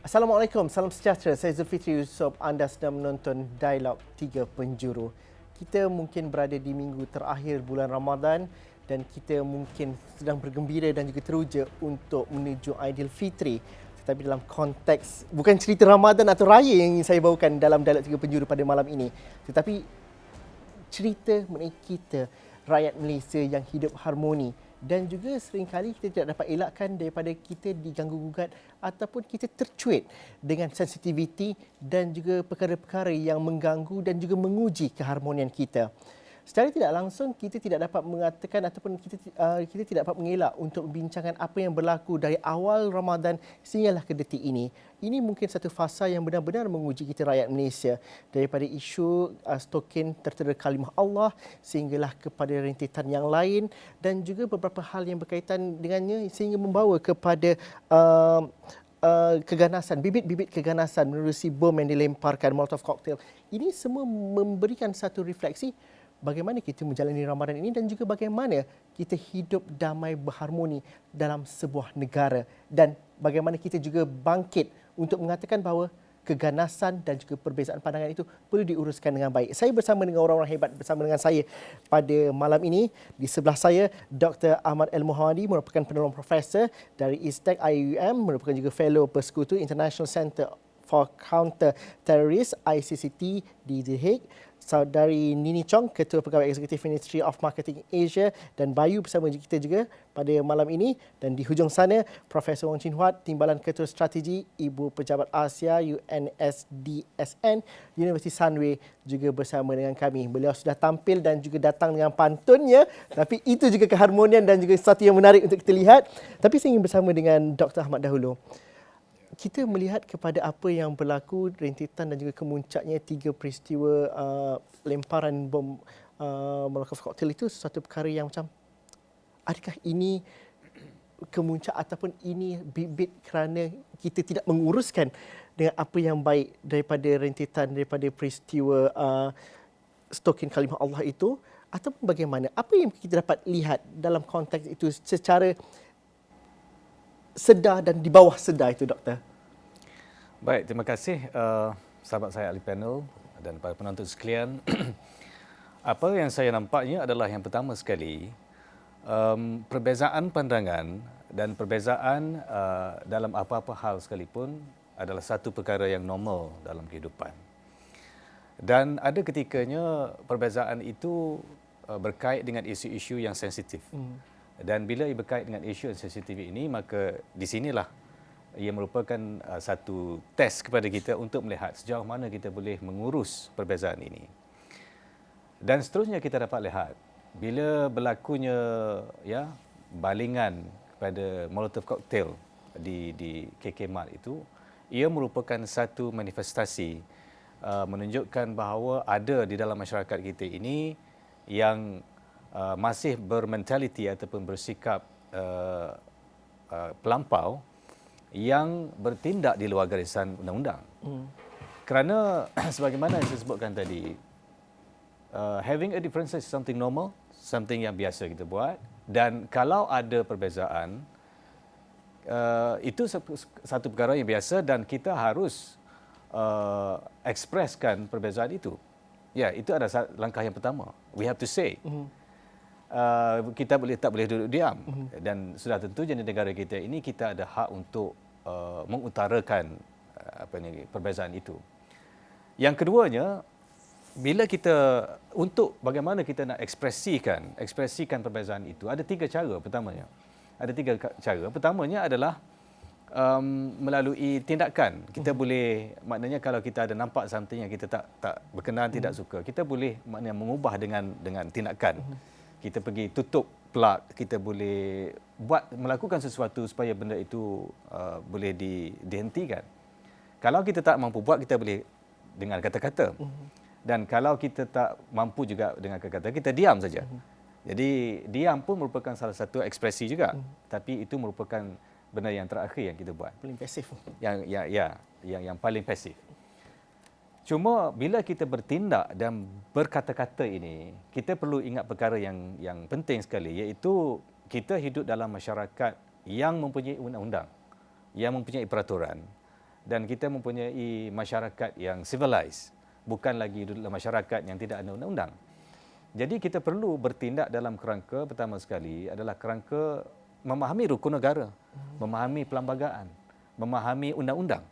Assalamualaikum, salam sejahtera. Saya Zulfitri Yusof. Anda sedang menonton Dialog 3 Penjuru. Kita mungkin berada di minggu terakhir bulan Ramadan dan kita mungkin sedang bergembira dan juga teruja untuk menuju Aidilfitri. Tetapi dalam konteks, bukan cerita Ramadan atau Raya yang ingin saya bawakan dalam Dialog 3 Penjuru pada malam ini. Tetapi cerita mengenai kita, rakyat Malaysia yang hidup harmoni. Dan juga seringkali kita tidak dapat elakkan daripada kita diganggu-gugat ataupun kita tercuit dengan sensitiviti dan juga perkara-perkara yang mengganggu dan juga menguji keharmonian kita. Secara tidak langsung kita tidak dapat mengatakan ataupun kita tidak dapat mengelak untuk membincangkan apa yang berlaku dari awal Ramadan sehinggalah ke detik ini. Ini mungkin satu fasa yang benar-benar menguji kita rakyat Malaysia, daripada isu stokin tertera kalimah Allah sehinggalah kepada rentetan yang lain dan juga beberapa hal yang berkaitan dengannya sehingga membawa kepada keganasan, bibit-bibit keganasan menerusi bom yang dilemparkan, Molotov cocktail. Ini semua memberikan satu refleksi bagaimana kita menjalani Ramadan ini dan juga bagaimana kita hidup damai berharmoni dalam sebuah negara dan bagaimana kita juga bangkit untuk mengatakan bahawa keganasan dan juga perbezaan pandangan itu perlu diuruskan dengan baik. Saya bersama dengan orang-orang hebat bersama dengan saya pada malam ini. Di sebelah saya, Dr. Ahmad El-Muhadi merupakan penolong profesor dari ISTEC IUM, merupakan juga fellow Persekutu International Centre for Counter Terrorist ICCT di The Hague. Saudari Nini Chong, Ketua Pegawai Eksekutif Ministry of Marketing Asia, dan Bayu bersama kita juga pada malam ini. Dan di hujung sana, Profesor Wong Chin Huat, Timbalan Ketua Strategi Ibu Pejabat Asia UNSDSN Universiti Sunway juga bersama dengan kami. Beliau sudah tampil dan juga datang dengan pantunnya, tapi itu juga keharmonian dan juga sesuatu yang menarik untuk kita lihat. Tapi saya ingin bersama dengan Dr. Ahmad dahulu. Kita melihat kepada apa yang berlaku, rentetan dan juga kemuncaknya 3 peristiwa lemparan bom Molotov cocktail itu sesuatu perkara yang macam, adakah ini kemuncak ataupun ini bibit kerana kita tidak menguruskan dengan apa yang baik daripada rentetan, daripada peristiwa stokin kalimah Allah itu, ataupun bagaimana? Apa yang kita dapat lihat dalam konteks itu secara sedar dan di bawah sedar itu, Doktor? Baik, terima kasih sahabat saya ahli panel dan para penonton sekalian. Apa yang saya nampaknya adalah yang pertama sekali, perbezaan pandangan dan perbezaan dalam apa-apa hal sekalipun adalah satu perkara yang normal dalam kehidupan. Dan ada ketikanya perbezaan itu berkait dengan isu-isu yang sensitif. Dan bila ia berkait dengan isu yang sensitif ini, maka di sinilah ia merupakan satu test kepada kita untuk melihat sejauh mana kita boleh mengurus perbezaan ini. Dan seterusnya kita dapat lihat bila berlakunya balingan kepada Molotov cocktail di KK Mart itu, ia merupakan satu manifestasi menunjukkan bahawa ada di dalam masyarakat kita ini yang masih bermentaliti ataupun bersikap pelampau yang bertindak di luar garisan undang-undang. Kerana sebagaimana yang saya sebutkan tadi, having a difference is something normal, something yang biasa kita buat, dan kalau ada perbezaan, itu satu perkara yang biasa dan kita harus ekspreskan perbezaan itu. Ya, itu adalah langkah yang pertama. We have to say. Kita tak boleh duduk diam, dan sudah tentu di negara kita ini kita ada hak untuk mengutarakan perbezaan itu. Yang keduanya, bila kita untuk bagaimana kita nak ekspresikan perbezaan itu, ada 3 cara. Pertamanya ada 3 cara. Pertamanya adalah melalui tindakan. Kita boleh, maknanya kalau kita ada nampak something yang kita tak berkenan, tidak suka, kita boleh maknanya mengubah dengan tindakan. Kita pergi tutup plug, kita boleh melakukan sesuatu supaya benda itu boleh dihentikan. Kalau kita tak mampu buat, kita boleh dengan kata-kata. Dan kalau kita tak mampu juga dengan kata-kata, kita diam saja. Jadi diam pun merupakan salah satu ekspresi juga. Tapi itu merupakan benda yang terakhir yang kita buat. Paling pasif. Yang paling pasif. Cuma bila kita bertindak dan berkata-kata ini, kita perlu ingat perkara yang penting sekali, iaitu kita hidup dalam masyarakat yang mempunyai undang-undang, yang mempunyai peraturan. dan kita mempunyai masyarakat yang civilized, bukan lagi dalam masyarakat yang tidak ada undang-undang. Jadi kita perlu bertindak dalam kerangka pertama sekali adalah kerangka memahami rukun negara, memahami perlembagaan, memahami undang-undang.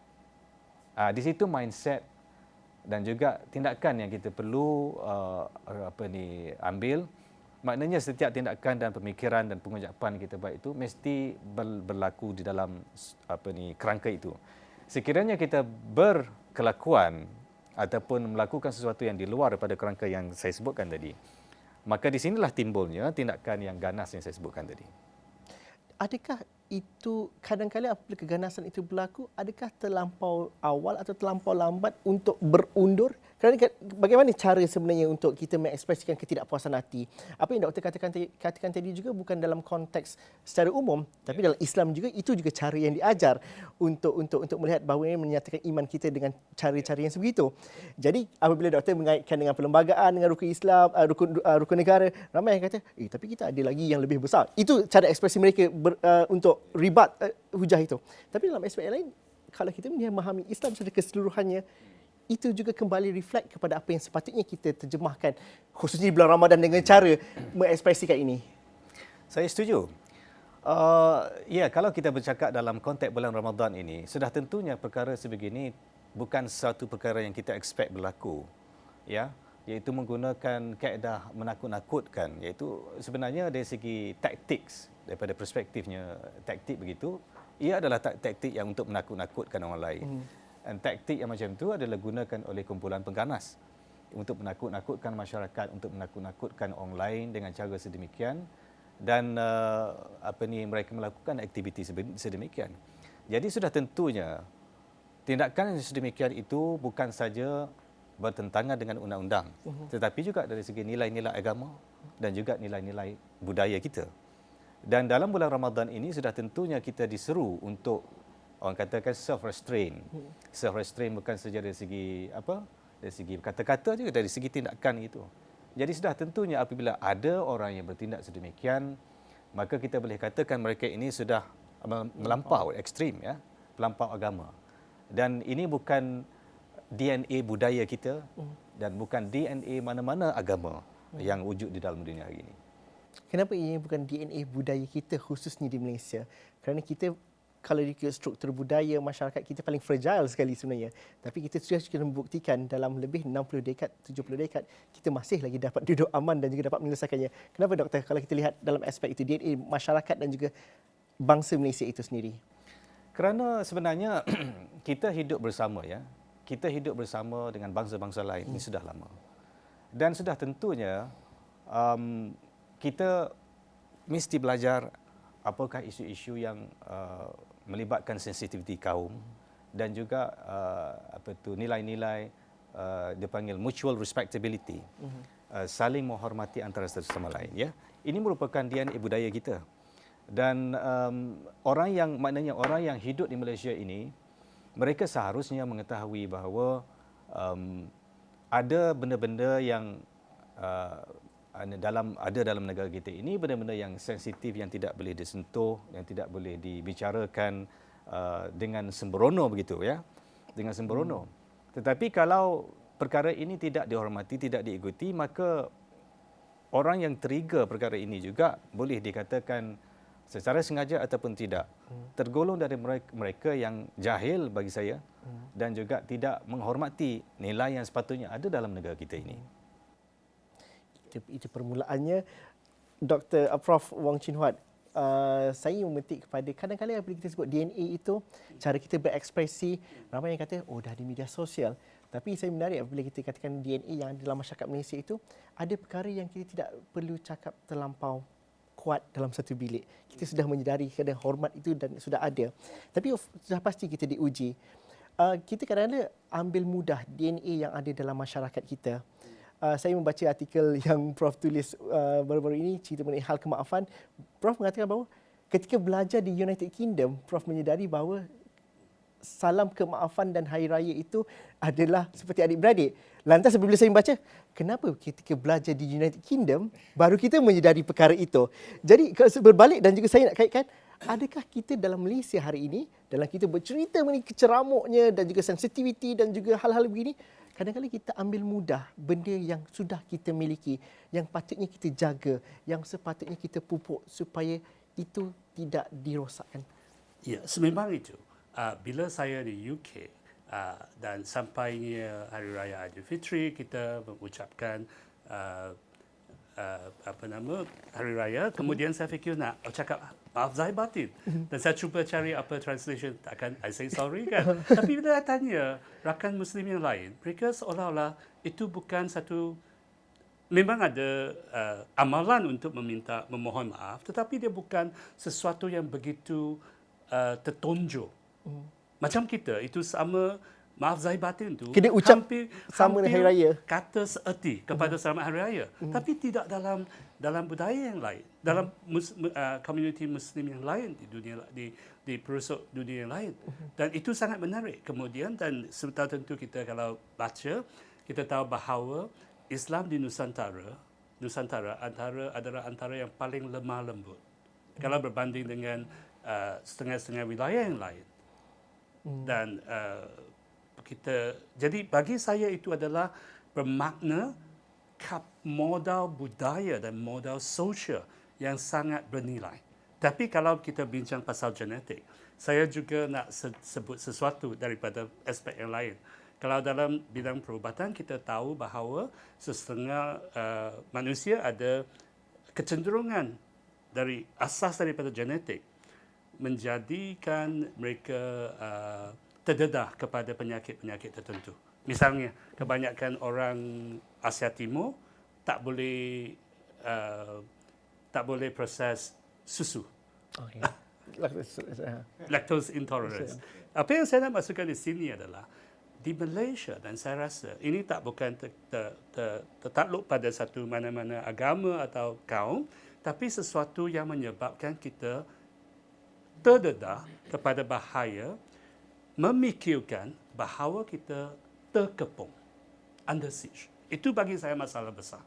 Di situ mindset dan juga tindakan yang kita perlu ambil. Maknanya setiap tindakan dan pemikiran dan pengucapan kita baik itu mesti berlaku di dalam kerangka itu. Sekiranya kita berkelakuan ataupun melakukan sesuatu yang di luar daripada kerangka yang saya sebutkan tadi, maka di sinilah timbulnya tindakan yang ganas yang saya sebutkan tadi. Adakah itu kadang-kadang apabila keganasan itu berlaku, adakah terlampau awal atau terlampau lambat untuk berundur? Kerana bagaimana cara sebenarnya untuk kita mengekspresikan ketidakpuasan hati? Apa yang doktor katakan tadi juga bukan dalam konteks secara umum, tapi dalam Islam juga itu juga cara yang diajar untuk melihat bahawa ini menyatakan iman kita dengan cara-cara yang sebegitu. Jadi apabila doktor mengaitkan dengan perlembagaan, dengan rukun Islam, rukun negara, ramai yang kata, tapi kita ada lagi yang lebih besar. Itu cara ekspresi mereka untuk ribat hujah itu. Tapi dalam aspek yang lain, kalau kita memahami Islam secara keseluruhannya, itu juga kembali reflect kepada apa yang sepatutnya kita terjemahkan, khususnya di bulan Ramadan dengan cara mengekspresikan ini. Saya setuju. Kalau kita bercakap dalam konteks bulan Ramadan ini, sudah tentunya perkara sebegini bukan satu perkara yang kita expect berlaku. Iaitu menggunakan kaedah menakut-nakutkan, iaitu sebenarnya dari segi taktiks, daripada perspektifnya taktik begitu, ia adalah taktik yang untuk menakut-nakutkan orang lain. Dan taktik yang macam itu adalah gunakan oleh kumpulan pengganas untuk menakut-nakutkan masyarakat, untuk menakut-nakutkan orang lain dengan cara sedemikian, dan mereka melakukan aktiviti sedemikian. Jadi sudah tentunya tindakan yang sedemikian itu bukan saja bertentangan dengan undang-undang, tetapi juga dari segi nilai-nilai agama dan juga nilai-nilai budaya kita. Dan dalam bulan Ramadan ini sudah tentunya kita diseru untuk orang katakan self-restraint. Self-restraint bukan saja dari segi dari segi kata-kata juga, dari segi tindakan itu. Jadi sudah tentunya apabila ada orang yang bertindak sedemikian, maka kita boleh katakan mereka ini sudah melampau ekstrim, melampau agama. Dan ini bukan DNA budaya kita dan bukan DNA mana-mana agama yang wujud di dalam dunia hari ini. Kenapa ini bukan DNA budaya kita khususnya di Malaysia? Kerana kita kalau dikira struktur budaya masyarakat kita paling fragile sekali sebenarnya. Tapi kita sudah membuktikan dalam lebih 60 dekad, 70 dekad, kita masih lagi dapat duduk aman dan juga dapat menyelesaikannya. Kenapa doktor kalau kita lihat dalam aspek itu, DNA masyarakat dan juga bangsa Malaysia itu sendiri? Kerana sebenarnya kita hidup bersama, kita hidup bersama dengan bangsa-bangsa lain ini sudah lama. Dan sudah tentunya kita mesti belajar apakah isu-isu yang melibatkan sensitiviti kaum dan juga nilai-nilai dipanggil mutual respectability, saling menghormati antara satu sama lain. Ini merupakan DNA budaya kita. Dan orang yang hidup di Malaysia ini, mereka seharusnya mengetahui bahawa ada benda-benda yang dalam negara kita ini, benda-benda yang sensitif yang tidak boleh disentuh, yang tidak boleh dibicarakan dengan sembrono begitu, dengan sembrono. Tetapi kalau perkara ini tidak dihormati, tidak diikuti, maka orang yang trigger perkara ini juga boleh dikatakan secara sengaja ataupun tidak tergolong dari mereka yang jahil bagi saya dan juga tidak menghormati nilai yang sepatutnya ada dalam negara kita ini. Itu permulaannya. Dr. Prof. Wong Chin Huat, saya memetik kepada kadang-kadang apabila kita sebut DNA itu, cara kita berekspresi, ramai yang kata, dah di media sosial. Tapi saya menarik apabila kita katakan DNA yang ada dalam masyarakat Malaysia itu, ada perkara yang kita tidak perlu cakap terlampau kuat dalam satu bilik. Kita sudah menyedari kadang hormat itu dan sudah ada. Tapi sudah pasti kita diuji. Kita kadang-kadang ambil mudah DNA yang ada dalam masyarakat kita. Saya membaca artikel yang Prof tulis baru-baru ini cerita mengenai hal kemaafan. Prof mengatakan bahawa ketika belajar di United Kingdom, Prof menyedari bahawa salam kemaafan dan hari raya itu adalah seperti adik-beradik. Lantas apabila saya membaca, kenapa ketika belajar di United Kingdom baru kita menyedari perkara itu? Jadi berbalik, dan juga saya nak kaitkan, adakah kita dalam Malaysia hari ini, dalam kita bercerita mengenai keceramuknya dan juga sensitiviti dan juga hal-hal begini, kadang-kadang kita ambil mudah benda yang sudah kita miliki, yang patutnya kita jaga, yang sepatutnya kita pupuk supaya itu tidak dirosakkan. Ya, sememang itu. Bila saya di UK dan sampainya Hari Raya Aidilfitri, kita mengucapkan Hari Raya. Kemudian saya fikir nak cakap maaf zahir batin. Dan saya cuba cari apa translation, takkan I say sorry kan. Tapi bila saya tanya rakan Muslim yang lain, mereka seolah-olah itu bukan satu, memang ada amalan untuk memohon maaf, tetapi dia bukan sesuatu yang begitu tertonjol. Macam kita, itu sama, maaf zahir batin tu Kena ucap sama hampir Hari Raya. kata seerti kepada selamat Hari Raya. Tapi tidak dalam budaya yang lain, dalam komuniti Muslim yang lain di dunia, di pelosok dunia yang lain. Dan itu sangat menarik. Kemudian, dan sebentar tentu kita kalau baca, kita tahu bahawa Islam di Nusantara adalah antara yang paling lemah lembut. Kalau berbanding dengan setengah-setengah wilayah yang lain. Dan jadi bagi saya itu adalah bermakna modal budaya dan modal sosial yang sangat bernilai. Tapi kalau kita bincang pasal genetik, saya juga nak sebut sesuatu daripada aspek yang lain. Kalau dalam bidang perubatan, kita tahu bahawa setengah manusia ada kecenderungan dari asas daripada genetik menjadikan mereka terdedah kepada penyakit-penyakit tertentu. Misalnya, kebanyakan orang Asia Timur tak boleh proses susu. Okay. Lactose intolerance. Apa yang saya nak masukkan di sini adalah di Malaysia, dan saya rasa ini bukan tertakluk pada satu mana-mana agama atau kaum, tapi sesuatu yang menyebabkan kita terdedah kepada bahaya, memikirkan bahawa kita terkepung, under siege. Itu bagi saya masalah besar.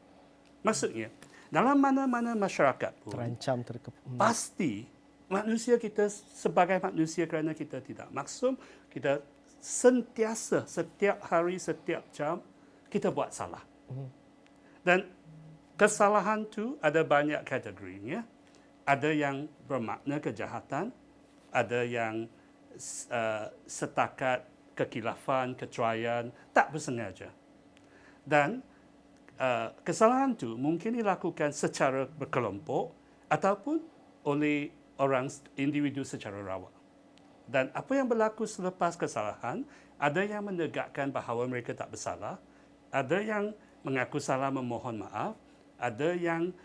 Maksudnya, dalam mana-mana masyarakat pun, Terancam terkepung. pasti manusia kita sebagai manusia, kerana kita tidak maksum, kita sentiasa, setiap hari, setiap jam, kita buat salah. Dan kesalahan tu ada banyak kategorinya. Ada yang bermakna kejahatan, ada yang setakat kekilafan, kecuaian, tak bersengaja. Dan kesalahan itu mungkin dilakukan secara berkelompok ataupun oleh orang individu secara rawat. Dan apa yang berlaku selepas kesalahan, ada yang menegakkan bahawa mereka tak bersalah, ada yang mengaku salah memohon maaf, ada yang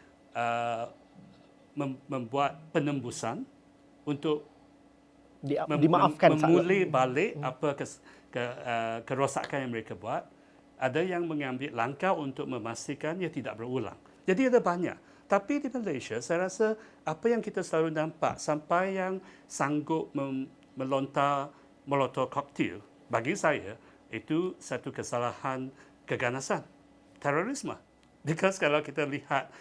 membuat penembusan untuk dimaafkan memulih balik apa kerosakan yang mereka buat. Ada yang mengambil langkah untuk memastikan ia tidak berulang. Jadi ada banyak. Tapi di Malaysia, saya rasa apa yang kita selalu nampak, sampai yang sanggup melontar molotov cocktail, bagi saya itu satu kesalahan keganasan, terorisme. Because kalau kita lihat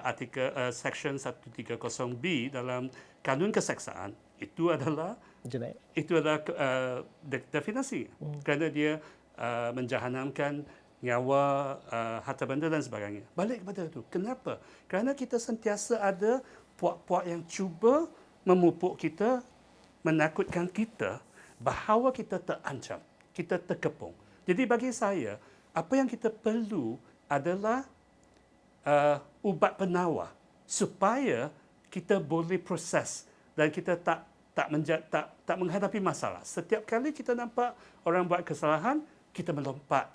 artikel section 130B dalam kanun keseksaan, itu adalah jenayah. Itu adalah definisi. Kerana dia menjahanamkan nyawa, harta benda dan sebagainya. Balik kepada itu. Kenapa? Kerana kita sentiasa ada puak-puak yang cuba memupuk kita, menakutkan kita bahawa kita terancam, kita terkepung. Jadi bagi saya, apa yang kita perlu adalah ubat penawar supaya kita boleh proses dan kita tak menghadapi masalah. Setiap kali kita nampak orang buat kesalahan, kita melompat,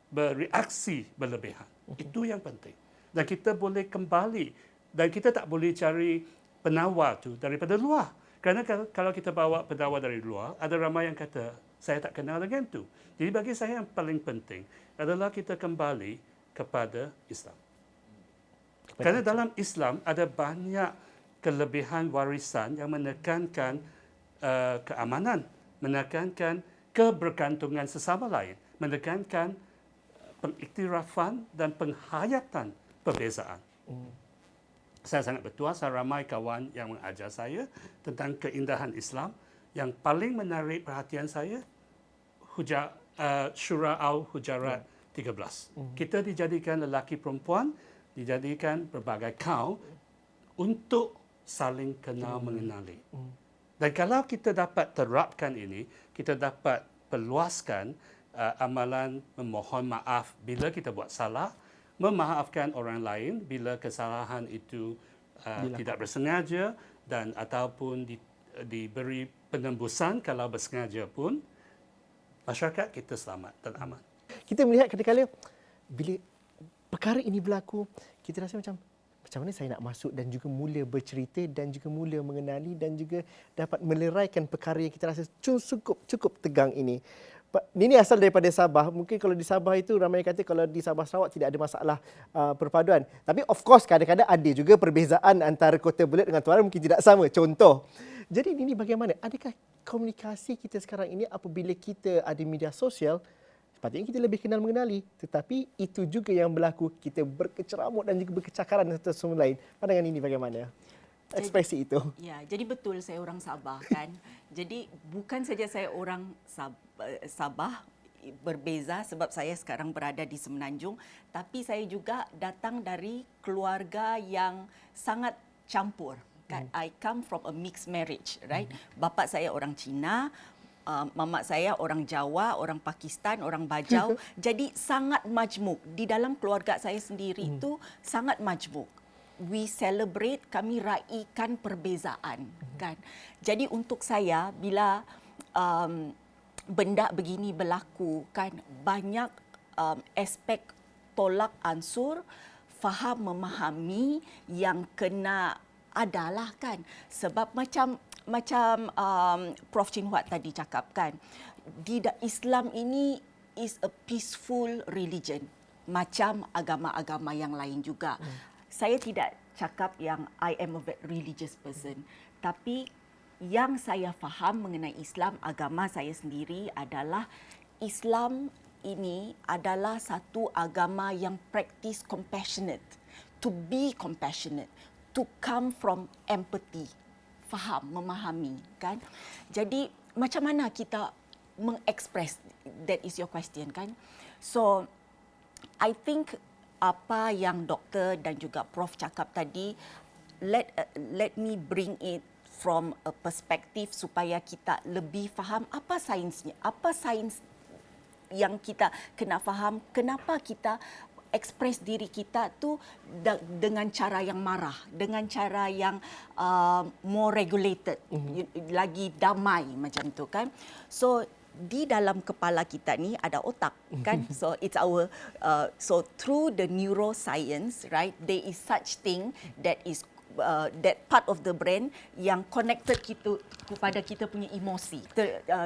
bereaksi berlebihan. Itu yang penting. Dan kita boleh kembali, dan kita tak boleh cari penawar tu daripada luar. Kerana kalau kita bawa penawar dari luar, ada ramai yang kata, saya tak kenal dengan tu. Jadi bagi saya yang paling penting adalah kita kembali kepada Islam. Kerana dalam Islam ada banyak kelebihan warisan yang menekankan keamanan, menekankan kebergantungan sesama lain, menekankan pengiktirafan dan penghayatan perbezaan. saya sangat bertuasa ramai kawan yang mengajar saya tentang keindahan Islam. Yang paling menarik perhatian saya, Surah Al-Hujarat 13. Kita dijadikan lelaki perempuan, dijadikan berbagai kaum untuk saling kenal mengenali. Dan kalau kita dapat terapkan ini, kita dapat perluaskan amalan memohon maaf bila kita buat salah, memaafkan orang lain bila kesalahan itu tidak bersengaja dan ataupun diberi penembusan kalau bersengaja pun, masyarakat kita selamat dan aman. Kita melihat kadang-kadang bila perkara ini berlaku, kita rasa macam mana saya nak masuk dan juga mula bercerita dan juga mula mengenali dan juga dapat meleraikan perkara yang kita rasa cukup tegang ini. Ini asal daripada Sabah. Mungkin kalau di Sabah itu ramai kata kalau di Sabah Sarawak tidak ada masalah perpaduan. Tapi of course kadang-kadang ada juga perbezaan antara Kota Belud dengan Tuaran mungkin tidak sama. Contoh. Jadi ini bagaimana? Adakah komunikasi kita sekarang ini apabila kita ada media sosial, sepatutnya kita lebih kenal mengenali. Tetapi itu juga yang berlaku. Kita berkeceramuk dan juga berkecakaran satu sama lain. Pandangan ini bagaimana? Ekspresi itu. Ya, jadi betul saya orang Sabah kan. Jadi bukan saja saya orang Sabah berbeza sebab saya sekarang berada di Semenanjung, tapi saya juga datang dari keluarga yang sangat campur. Kan? I come from a mixed marriage, right? Bapa saya orang Cina, mamak saya orang Jawa, orang Pakistan, orang Bajau. Jadi sangat majmuk. Di dalam keluarga saya sendiri itu sangat majmuk. We celebrate, kami raikan perbezaan, kan. Jadi untuk saya bila benda begini berlaku, kan, banyak aspek tolak ansur, faham memahami yang kena adalah, kan. Sebab macam Prof Chin Huat tadi cakap, kan, Islam ini is a peaceful religion, macam agama-agama yang lain juga. Saya tidak cakap yang I am a religious person, tapi yang saya faham mengenai Islam, agama saya sendiri adalah Islam ini adalah satu agama yang practice compassionate, to be compassionate, to come from empathy, faham, memahami, kan. Jadi macam mana kita mengekspres, that is your question, kan. So I think apa yang doktor dan juga Prof cakap tadi, let me bring it from a perspektif supaya kita lebih faham apa sainsnya, apa sains yang kita kena faham, kenapa kita ekspres diri kita tu dengan cara yang marah, dengan cara yang more regulated, lagi damai macam tu, kan. So di dalam kepala kita ni ada otak, kan. So it's our so through the neuroscience, right, there is such thing that is that part of the brain yang connected kita kepada kita punya emosi,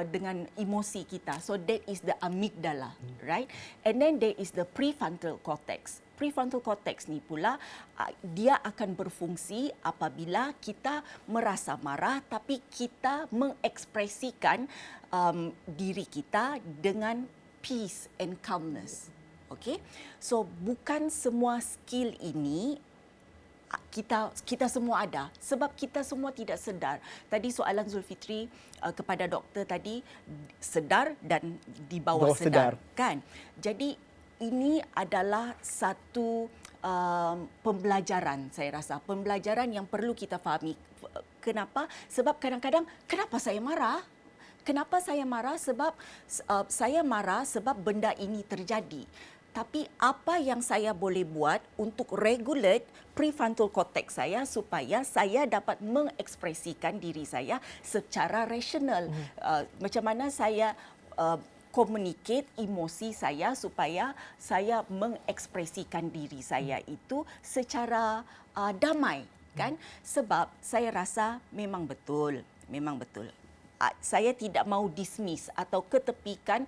dengan emosi kita. So that is the amygdala, right? And then there is the prefrontal cortex. Prefrontal cortex ni pula dia akan berfungsi apabila kita merasa marah tapi kita mengekspresikan diri kita dengan peace and calmness. Okay? So bukan semua skill ini kita semua ada sebab kita semua tidak sedar. Tadi soalan Zulfitri kepada doktor tadi, sedar dan di bawah sedar, kan. Jadi ini adalah satu pembelajaran, saya rasa pembelajaran yang perlu kita fahami. Kenapa? Sebab kadang-kadang kenapa saya marah? Kenapa saya marah? Sebab saya marah sebab benda ini terjadi. Tapi apa yang saya boleh buat untuk regulate prefrontal cortex saya supaya saya dapat mengekspresikan diri saya secara rasional. Macam mana saya communicate emosi saya supaya saya mengekspresikan diri saya itu secara damai, kan? Sebab saya rasa memang betul. Saya tidak mau dismiss atau ketepikan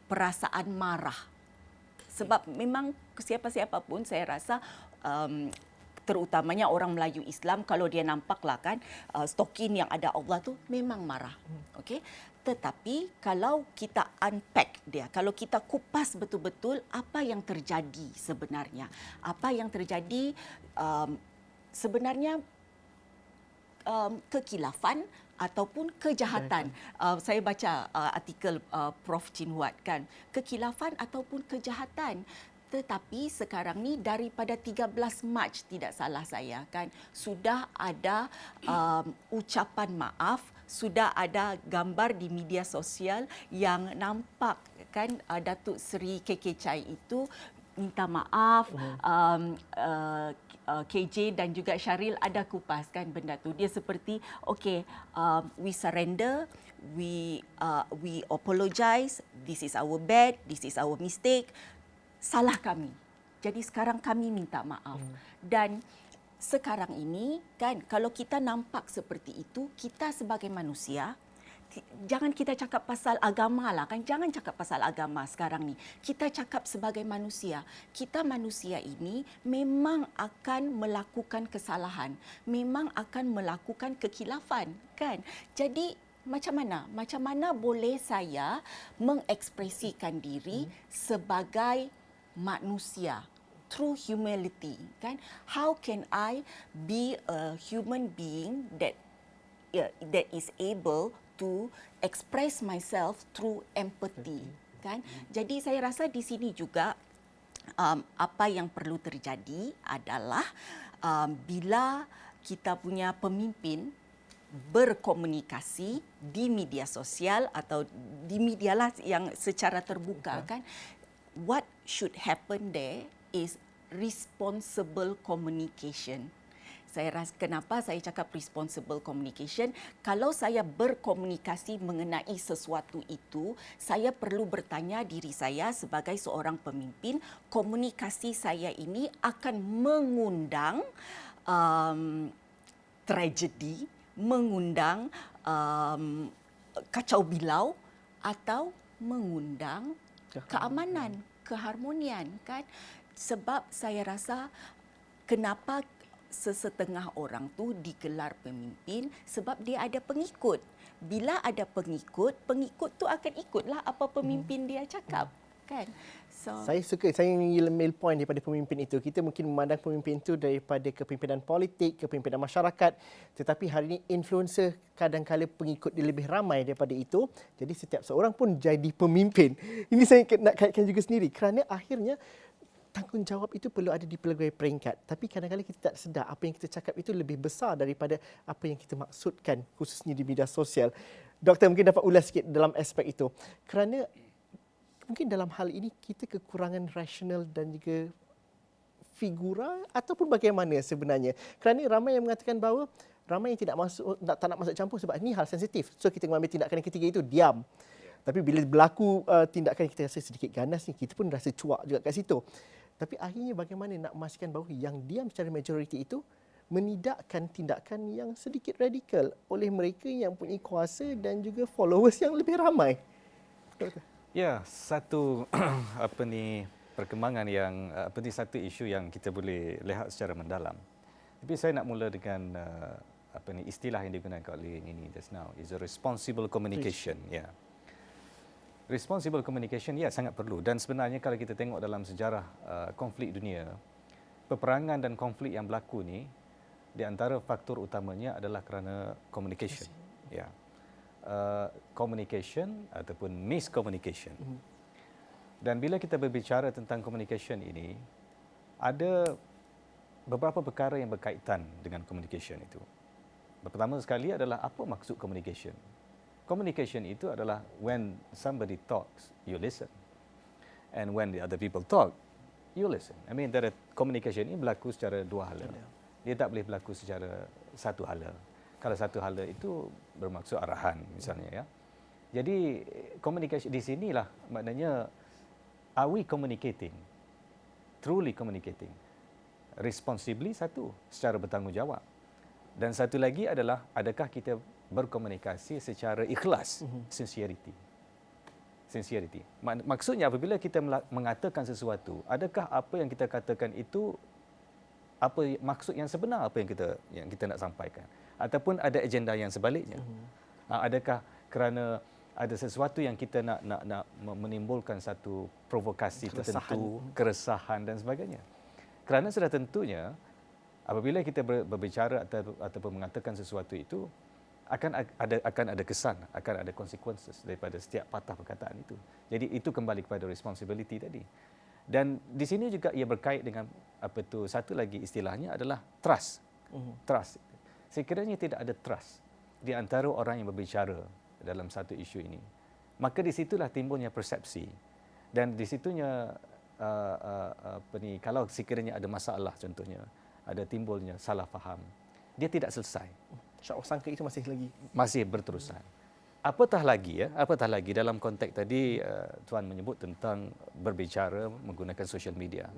perasaan marah. Sebab memang siapa-siapa pun saya rasa terutamanya orang Melayu Islam, kalau dia nampaklah, kan, stokin yang ada Allah tu memang marah. Okey. Tetapi kalau kita unpack dia, kalau kita kupas betul-betul apa yang terjadi sebenarnya, apa yang terjadi sebenarnya kekilafan ataupun kejahatan. Saya baca artikel Prof Chin Huat kan, kekilafan ataupun kejahatan. Tetapi sekarang ni daripada 13 Mac tidak salah saya kan, sudah ada ucapan maaf, sudah ada gambar di media sosial yang nampak kan Datuk Seri KK Chai itu minta maaf. KJ dan juga Syaril ada kupaskan benda tu. Dia seperti okay, we surrender, we apologize, this is our bad, this is our mistake, salah kami. Jadi sekarang kami minta maaf. Dan sekarang ini kan kalau kita nampak seperti itu, kita sebagai manusia, jangan kita cakap pasal agama lah kan. Jangan cakap pasal agama sekarang ni. Kita cakap sebagai manusia. Kita manusia ini memang akan melakukan kesalahan. Memang akan melakukan kekilafan kan. Jadi macam mana? Macam mana boleh saya mengekspresikan diri sebagai manusia? Through humility kan. How can I be a human being that is able to express myself through empathy kan. Jadi saya rasa di sini juga apa yang perlu terjadi adalah bila kita punya pemimpin berkomunikasi di media sosial atau di media lah yang secara terbuka kan, what should happen there is responsible communication. Saya rasa kenapa saya cakap responsible communication, kalau saya berkomunikasi mengenai sesuatu itu, saya perlu bertanya diri saya sebagai seorang pemimpin, komunikasi saya ini akan mengundang tragedi, mengundang kacau bilau atau mengundang keamanan, keharmonian kan. Sebab saya rasa kenapa sesetengah orang tu digelar pemimpin sebab dia ada pengikut. Bila ada pengikut, pengikut tu akan ikutlah apa pemimpin dia cakap, kan? So Saya ambil point daripada pemimpin itu. Kita mungkin memandang pemimpin itu daripada kepimpinan politik, kepimpinan masyarakat, tetapi hari ini influencer kadang-kala pengikut dia lebih ramai daripada itu. Jadi setiap seorang pun jadi pemimpin. Ini saya nak kaitkan juga sendiri kerana akhirnya tanggungjawab itu perlu ada di pelbagai peringkat. Tapi kadang-kadang kita tak sedar apa yang kita cakap itu lebih besar daripada apa yang kita maksudkan, khususnya di media sosial. Doktor mungkin dapat ulas sikit dalam aspek itu. Kerana mungkin dalam hal ini kita kekurangan rasional dan juga figura ataupun bagaimana sebenarnya. Kerana ramai yang mengatakan bahawa ramai yang tak nak masuk campur sebab ini hal sensitif. So kita mengambil tindakan yang ketiga itu, diam. Tapi bila berlaku tindakan yang kita rasa sedikit ganas ni, kita pun rasa cuak juga kat situ. Tapi akhirnya bagaimana nak memastikan bahawa yang diam secara majoriti itu menidakkan tindakan yang sedikit radikal oleh mereka yang punya kuasa dan juga followers yang lebih ramai. Ya, satu perkembangan yang satu isu yang kita boleh lihat secara mendalam. Tapi saya nak mula dengan istilah yang digunakan oleh ini just now, is a responsible communication. Ya. Responsible communication sangat perlu, dan sebenarnya kalau kita tengok dalam sejarah konflik dunia, peperangan dan konflik yang berlaku ni di antara faktor utamanya adalah kerana communication. Ya. Communication ataupun miscommunication. Dan bila kita berbicara tentang communication ini, ada beberapa perkara yang berkaitan dengan communication itu. Pertama sekali adalah apa maksud communication? Communication itu adalah when somebody talks, you listen. And when the other people talk, you listen. I mean, communication ini berlaku secara dua hala. Dia tak boleh berlaku secara satu hala. Kalau satu hala itu bermaksud arahan misalnya, ya. Jadi communication di sinilah maknanya, are we communicating? Truly communicating. Responsibly satu, secara bertanggungjawab. Dan satu lagi adalah adakah kita berkomunikasi secara ikhlas, sincerity. Sincerity. Maksudnya apabila kita mengatakan sesuatu, adakah apa yang kita katakan itu apa maksud yang sebenar apa yang kita nak sampaikan, ataupun ada agenda yang sebaliknya? Adakah kerana ada sesuatu yang kita nak menimbulkan satu provokasi tertentu, keresahan dan sebagainya? Kerana sudah tentunya Apabila kita berbicara ataupun mengatakan sesuatu itu, akan ada kesan, akan ada consequences daripada setiap patah perkataan itu. Jadi itu kembali kepada responsibility tadi. Dan di sini juga ia berkait dengan satu lagi istilahnya adalah trust. Trust. Sekiranya tidak ada trust di antara orang yang berbicara dalam satu isu ini, maka di situlah timbulnya persepsi. Dan di situnya kalau sekiranya ada masalah, contohnya ada timbulnya salah faham, dia tidak selesai. Syak sangka itu masih berterusan. Apatah lagi dalam konteks tadi Tuan menyebut tentang berbicara menggunakan social media.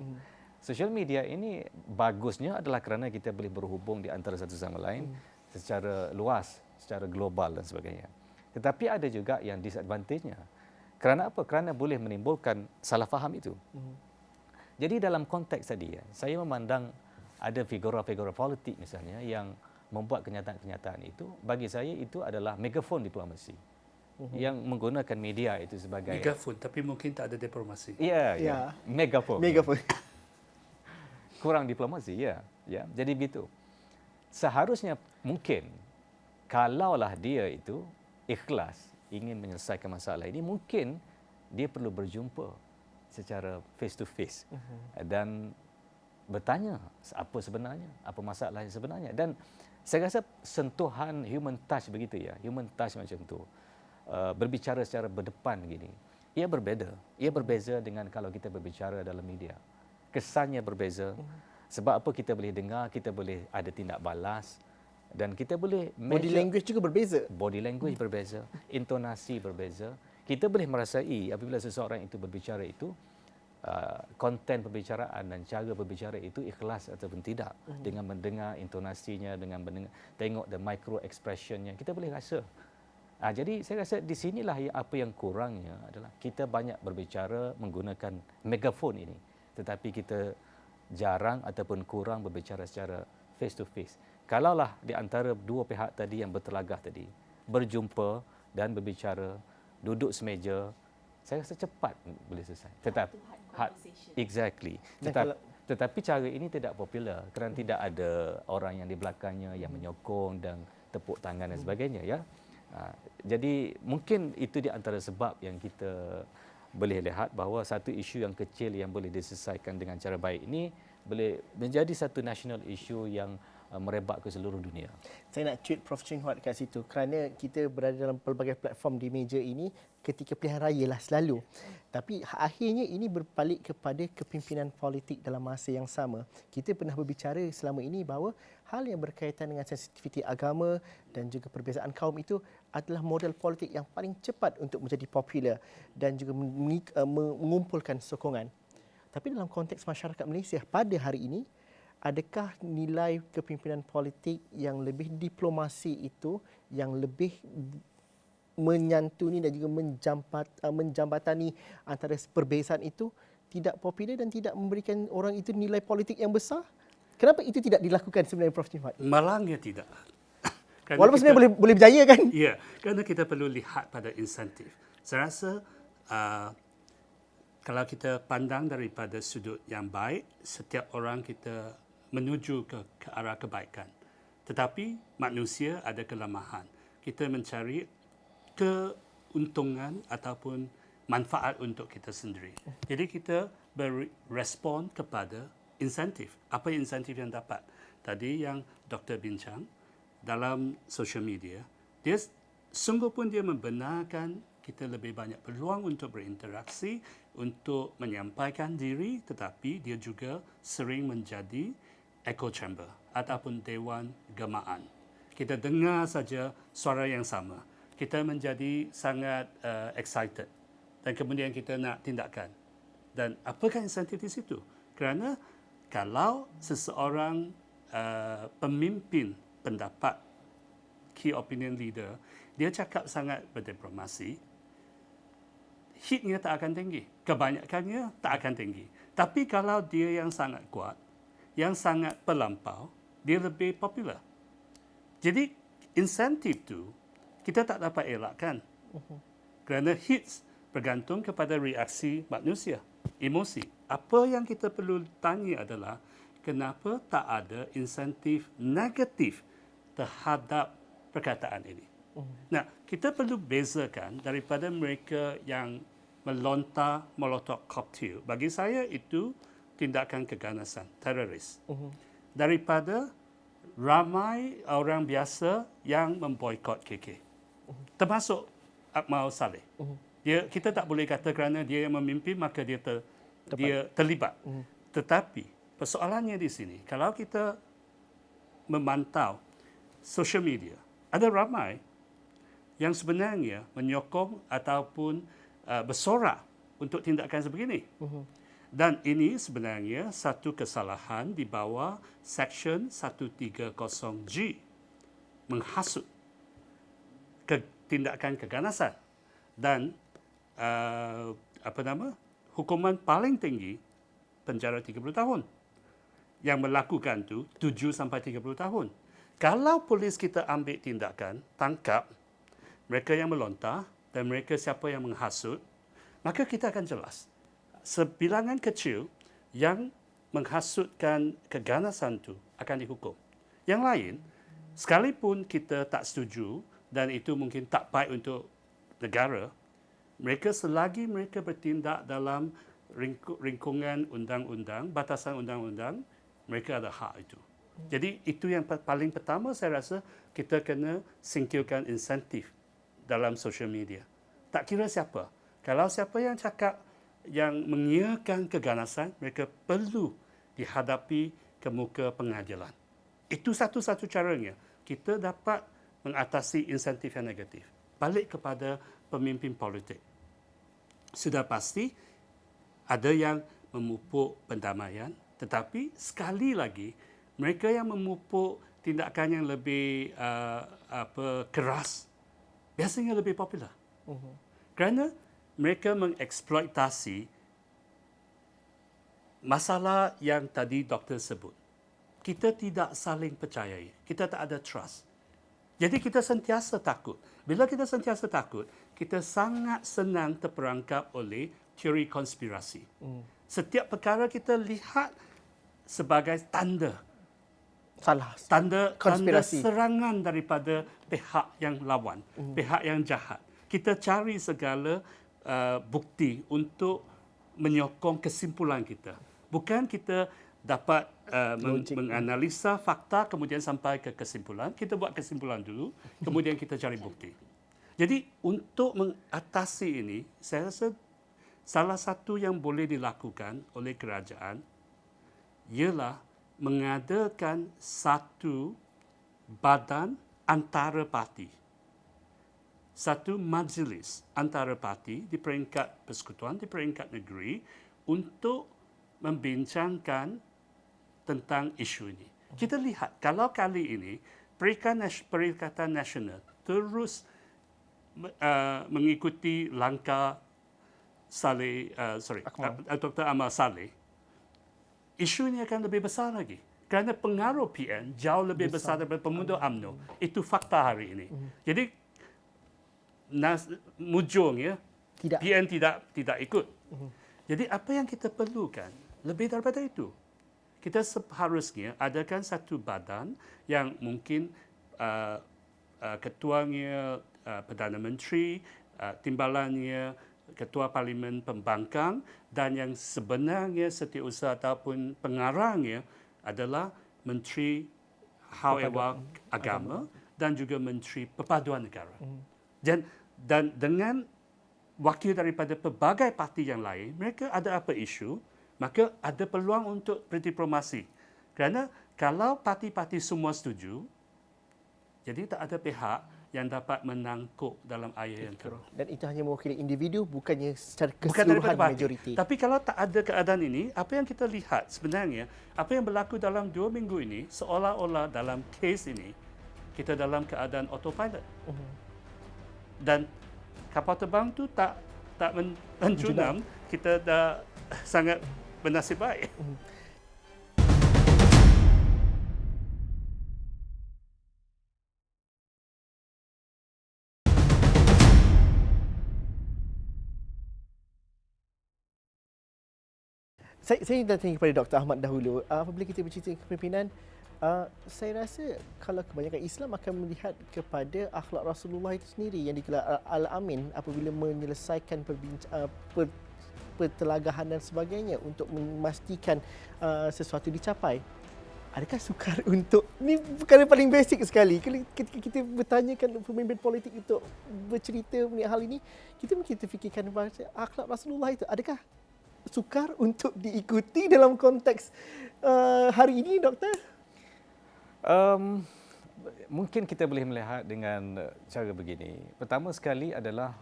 Social media ini bagusnya adalah kerana kita boleh berhubung di antara satu sama lain secara luas, secara global dan sebagainya. Tetapi ada juga yang disadvantage-nya. Kerana apa? Kerana boleh menimbulkan salah faham itu. Jadi dalam konteks tadi, saya memandang ada figura-figura politik misalnya yang membuat kenyataan-kenyataan itu, bagi saya itu adalah megafon diplomasi. Yang menggunakan media itu sebagai megafon, tapi mungkin tak ada diplomasi. Ya. Megafon. Kurang diplomasi, ya. Jadi begitu. Seharusnya mungkin kalaulah dia itu ikhlas ingin menyelesaikan masalah ini, mungkin dia perlu berjumpa secara face to face dan bertanya apa sebenarnya, apa masalah yang sebenarnya. Dan saya rasa sentuhan human touch begitu ya, human touch macam tu, berbicara secara berdepan gini, ia berbeza. Ia berbeza dengan kalau kita berbicara dalam media. Kesannya berbeza. Sebab apa? Kita boleh dengar, kita boleh ada tindak balas dan kita boleh body language juga berbeza. Body language berbeza, intonasi berbeza. Kita boleh merasai apabila seseorang itu berbicara itu konten perbicaraan dan cara berbicara itu ikhlas ataupun tidak, dengan mendengar intonasinya, dengan mendengar, tengok the micro expressionnya, kita boleh rasa. Jadi saya rasa di sinilah apa yang kurangnya adalah kita banyak berbicara menggunakan megafon ini, tetapi kita jarang ataupun kurang berbicara secara face to face. Kalaulah di antara dua pihak tadi yang bertelagah tadi berjumpa dan berbicara, duduk semeja, saya rasa cepat boleh selesai. Exactly. Tetapi cara ini tidak popular kerana tidak ada orang yang di belakangnya yang menyokong dan tepuk tangan dan sebagainya, ya. Jadi mungkin itu di antara sebab yang kita boleh lihat bahawa satu isu yang kecil yang boleh diselesaikan dengan cara baik ini boleh menjadi satu national issue yang merebak ke seluruh dunia. Saya nak tweet Prof Cheng Huat kat situ kerana kita berada dalam pelbagai platform di meja ini ketika pilihan raya lah selalu. Tapi akhirnya ini berbalik kepada kepimpinan politik dalam masa yang sama. Kita pernah berbicara selama ini bahawa hal yang berkaitan dengan sensitiviti agama dan juga perbezaan kaum itu adalah model politik yang paling cepat untuk menjadi popular dan juga mengumpulkan sokongan. Tapi dalam konteks masyarakat Malaysia pada hari ini, adakah nilai kepimpinan politik yang lebih diplomasi itu, yang lebih menyantuni dan juga menjambatani antara perbezaan itu tidak popular dan tidak memberikan orang itu nilai politik yang besar? Kenapa itu tidak dilakukan sebenarnya, Prof Cheng Huat? Malangnya tidak. Walaupun sebenarnya boleh berjaya kan? Ya, kerana kita perlu lihat pada insentif. Saya rasa kalau kita pandang daripada sudut yang baik, setiap orang kita menuju ke arah kebaikan. Tetapi manusia ada kelemahan. Kita mencari keuntungan ataupun manfaat untuk kita sendiri. Jadi kita berespon kepada insentif. Apa insentif yang dapat? Tadi yang Dr. bincang dalam social media, dia sungguh pun dia membenarkan kita lebih banyak peluang untuk berinteraksi, untuk menyampaikan diri, tetapi dia juga sering menjadi echo chamber ataupun dewan gemaan. Kita dengar saja suara yang sama. Kita menjadi sangat excited dan kemudian kita nak tindakan. Dan apakah insentif di situ? Kerana kalau seseorang pemimpin pendapat, key opinion leader, dia cakap sangat berdiplomasi, hitnya tak akan tinggi. Kebanyakannya tak akan tinggi. Tapi kalau dia yang sangat kuat, yang sangat pelampau, dia lebih popular. Jadi insentif tu kita tak dapat elakkan. Kerana hits bergantung kepada reaksi manusia, emosi. Apa yang kita perlu tanya adalah kenapa tak ada insentif negatif terhadap perkataan ini. Nah, kita perlu bezakan daripada mereka yang melontar molotov cocktail. Bagi saya itu tindakan keganasan, teroris. Daripada ramai orang biasa yang memboikot KK. Termasuk Akmal Saleh. Kita tak boleh kata kerana dia yang memimpin maka dia terlibat. Tetapi persoalannya di sini, kalau kita memantau social media, ada ramai yang sebenarnya menyokong ataupun bersorak untuk tindakan sebegini. Dan ini sebenarnya satu kesalahan di bawah Seksyen 130G, menghasut tindakan keganasan dan hukuman paling tinggi penjara 30 tahun. Yang melakukan tu 7 sampai 30 tahun. Kalau polis kita ambil tindakan, tangkap mereka yang melontar dan mereka siapa yang menghasut, maka kita akan jelas. Sebilangan kecil yang menghasutkan keganasan itu akan dihukum. Yang lain, sekalipun kita tak setuju dan itu mungkin tak baik untuk negara, mereka selagi mereka bertindak dalam lingkungan undang-undang, batasan undang-undang, mereka ada hak itu. Jadi itu yang paling pertama saya rasa kita kena singkirkan insentif dalam social media. Tak kira siapa. Kalau siapa yang cakap yang mengiakan keganasan, mereka perlu dihadapi ke muka pengadilan. Itu satu-satu caranya kita dapat mengatasi insentif yang negatif. Balik kepada pemimpin politik. Sudah pasti ada yang memupuk pendamaian, tetapi sekali lagi mereka yang memupuk tindakan yang lebih keras biasanya lebih popular. Kerana mereka mengeksploitasi masalah yang tadi doktor sebut. Kita tidak saling percayai. Kita tak ada trust. Jadi kita sentiasa takut. Bila kita sentiasa takut, kita sangat senang terperangkap oleh teori konspirasi. Setiap perkara kita lihat sebagai tanda konspirasi, serangan daripada pihak yang lawan, pihak yang jahat. Kita cari segala bukti untuk menyokong kesimpulan kita. Bukan kita dapat menganalisa fakta kemudian sampai ke kesimpulan. Kita buat kesimpulan dulu, kemudian kita cari bukti. Jadi untuk mengatasi ini, saya rasa salah satu yang boleh dilakukan oleh kerajaan ialah mengadakan satu badan antara parti. Satu majlis antara parti di peringkat persekutuan, di peringkat negeri untuk membincangkan tentang isu ini. Kita lihat kalau kali ini Perikatan Nasional terus mengikuti langkah Dr. Akmal Saleh, isu ini akan lebih besar lagi. Kerana pengaruh PN jauh lebih besar daripada pemuda UMNO. Itu fakta hari ini. Jadi mujurnya PN tidak ikut. Jadi apa yang kita perlukan lebih daripada itu. Kita seharusnya adakan satu badan yang mungkin ketuanya Perdana Menteri, timbalannya Ketua Parlimen Pembangkang dan yang sebenarnya setiausaha ataupun pengarangnya adalah Menteri Hal-Ehwal Agama dan juga Menteri Perpaduan Negara. Dan dengan wakil daripada pelbagai parti yang lain, mereka ada apa isu, maka ada peluang untuk berdiplomasi. Kerana kalau parti-parti semua setuju, jadi tak ada pihak yang dapat menangkuk dalam air yang keruh. Dan itu hanya mewakili individu, bukannya secara keseluruhan majoriti. Tapi kalau tak ada keadaan ini, apa yang kita lihat sebenarnya, apa yang berlaku dalam 2 minggu ini, seolah-olah dalam kes ini, kita dalam keadaan autopilot. Dan kapal terbang tu tak menjunam, kita dah sangat bernasib baik. Saya nak tanya kepada Dr. Ahmad dahulu. Apabila kita bercerita kepimpinan, saya rasa kalau kebanyakan Islam akan melihat kepada akhlak Rasulullah itu sendiri yang digelar Al-Amin apabila menyelesaikan pertelagahan dan sebagainya untuk memastikan sesuatu dicapai. Adakah sukar untuk, ni perkara paling basic sekali, ketika kita bertanyakan pemimpin politik untuk bercerita mengenai hal ini, kita fikirkan bahawa akhlak Rasulullah itu, adakah sukar untuk diikuti dalam konteks hari ini, Doktor? Mungkin kita boleh melihat dengan cara begini. Pertama sekali adalah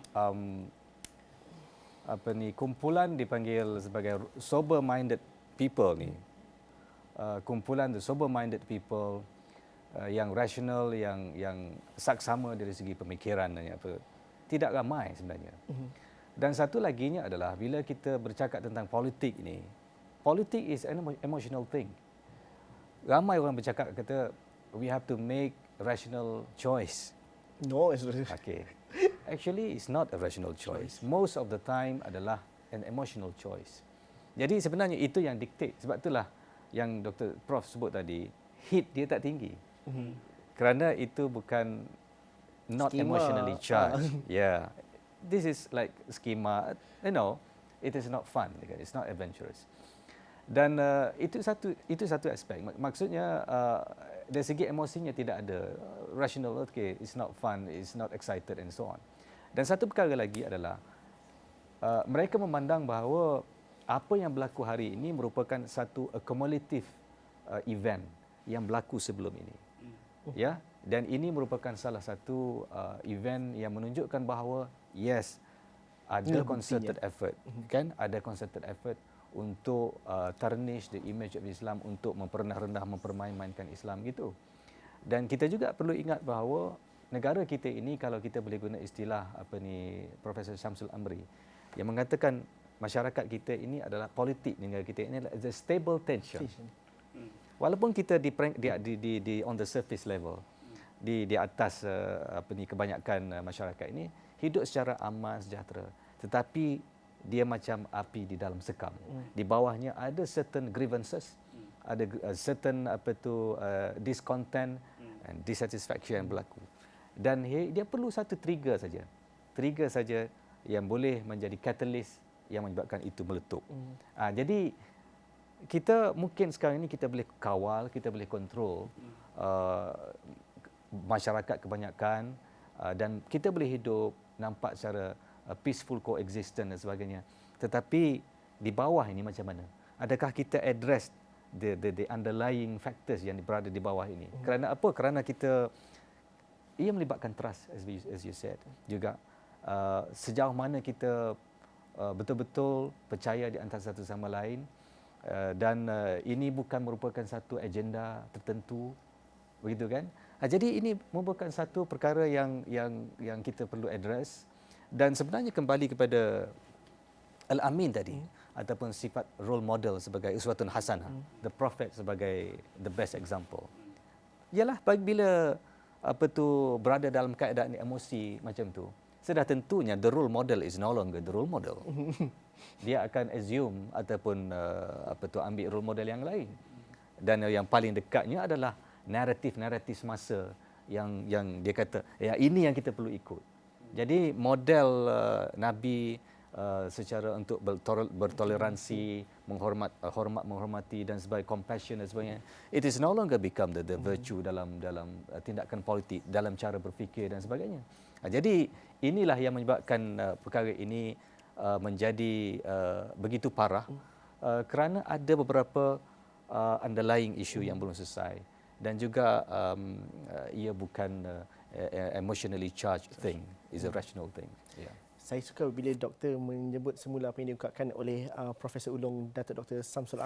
kumpulan dipanggil sebagai sober-minded people ni. Kumpulan the sober-minded people yang rasional, yang saksama dari segi pemikiran dan apa, tidak ramai sebenarnya. Dan satu laginya adalah bila kita bercakap tentang politik ini, politik is an emotional thing. Ramai orang bercakap kata we have to make rational choice. No, it's Okay. Actually, it's not a rational choice. Most of the time adalah an emotional choice. Jadi sebenarnya itu yang dictate. Sebab itulah yang Dr. Prof sebut tadi, heat dia tak tinggi. Kerana itu bukan not Skema. emotionally charged. Yeah. This is like schema. It is not fun. It's not adventurous. Dan itu satu aspek. Maksudnya dari segi emosinya tidak ada rational. Okay, it's not fun, it's not excited and so on. Dan satu perkara lagi adalah mereka memandang bahawa apa yang berlaku hari ini merupakan satu accumulative event yang berlaku sebelum ini. Ya, dan ini merupakan salah satu event yang menunjukkan bahawa yes, ada concerted effort, kan? Ada concerted effort untuk tarnish the image of Islam, untuk memperendah-rendah, mempermain-mainkan Islam gitu. Dan kita juga perlu ingat bahawa negara kita ini, kalau kita boleh guna istilah Profesor Syamsul Amri yang mengatakan masyarakat kita ini adalah politik negara kita ini adalah the stable tension. Walaupun kita di on the surface level, di atas kebanyakan masyarakat ini hidup secara aman sejahtera, tetapi dia macam api di dalam sekam. Di bawahnya ada certain grievances, ada certain discontent and dissatisfaction yang berlaku. Dan dia perlu satu trigger saja yang boleh menjadi catalyst yang menyebabkan itu meletup. Jadi kita mungkin sekarang ini kita boleh kawal, kita boleh kontrol masyarakat kebanyakan dan kita boleh hidup nampak secara peaceful coexistence dan sebagainya. Tetapi di bawah ini macam mana? Adakah kita address the underlying factors yang berada di bawah ini? Kerana apa? Kerana kita, ia melibatkan trust as you said juga. Sejauh mana kita betul-betul percaya di antara satu sama lain, dan ini bukan merupakan satu agenda tertentu, begitu kan? Jadi ini merupakan satu perkara yang kita perlu address. Dan sebenarnya kembali kepada Al-Amin tadi, ataupun sifat role model sebagai uswatun hasanah, the prophet sebagai the best example. Ialah bila berada dalam keadaan emosi macam tu, sudah tentunya the role model is no longer the role model. Dia akan assume ataupun ambil role model yang lain. Dan yang paling dekatnya adalah naratif semasa yang dia kata, ya ini yang kita perlu ikut. Jadi model Nabi secara untuk bertoleransi, menghormati dan sebagai compassion dan sebagainya, it is no longer become the virtue dalam tindakan politik, dalam cara berfikir dan sebagainya. Jadi inilah yang menyebabkan perkara ini menjadi begitu parah, kerana ada beberapa underlying issue yang belum selesai, dan juga ia bukan emotionally charged thing, is a rational thing. Yeah. Saya suka bila doktor menyebut semula apa yang diungkapkan oleh Profesor Ulung, Datuk Dr. Syamsul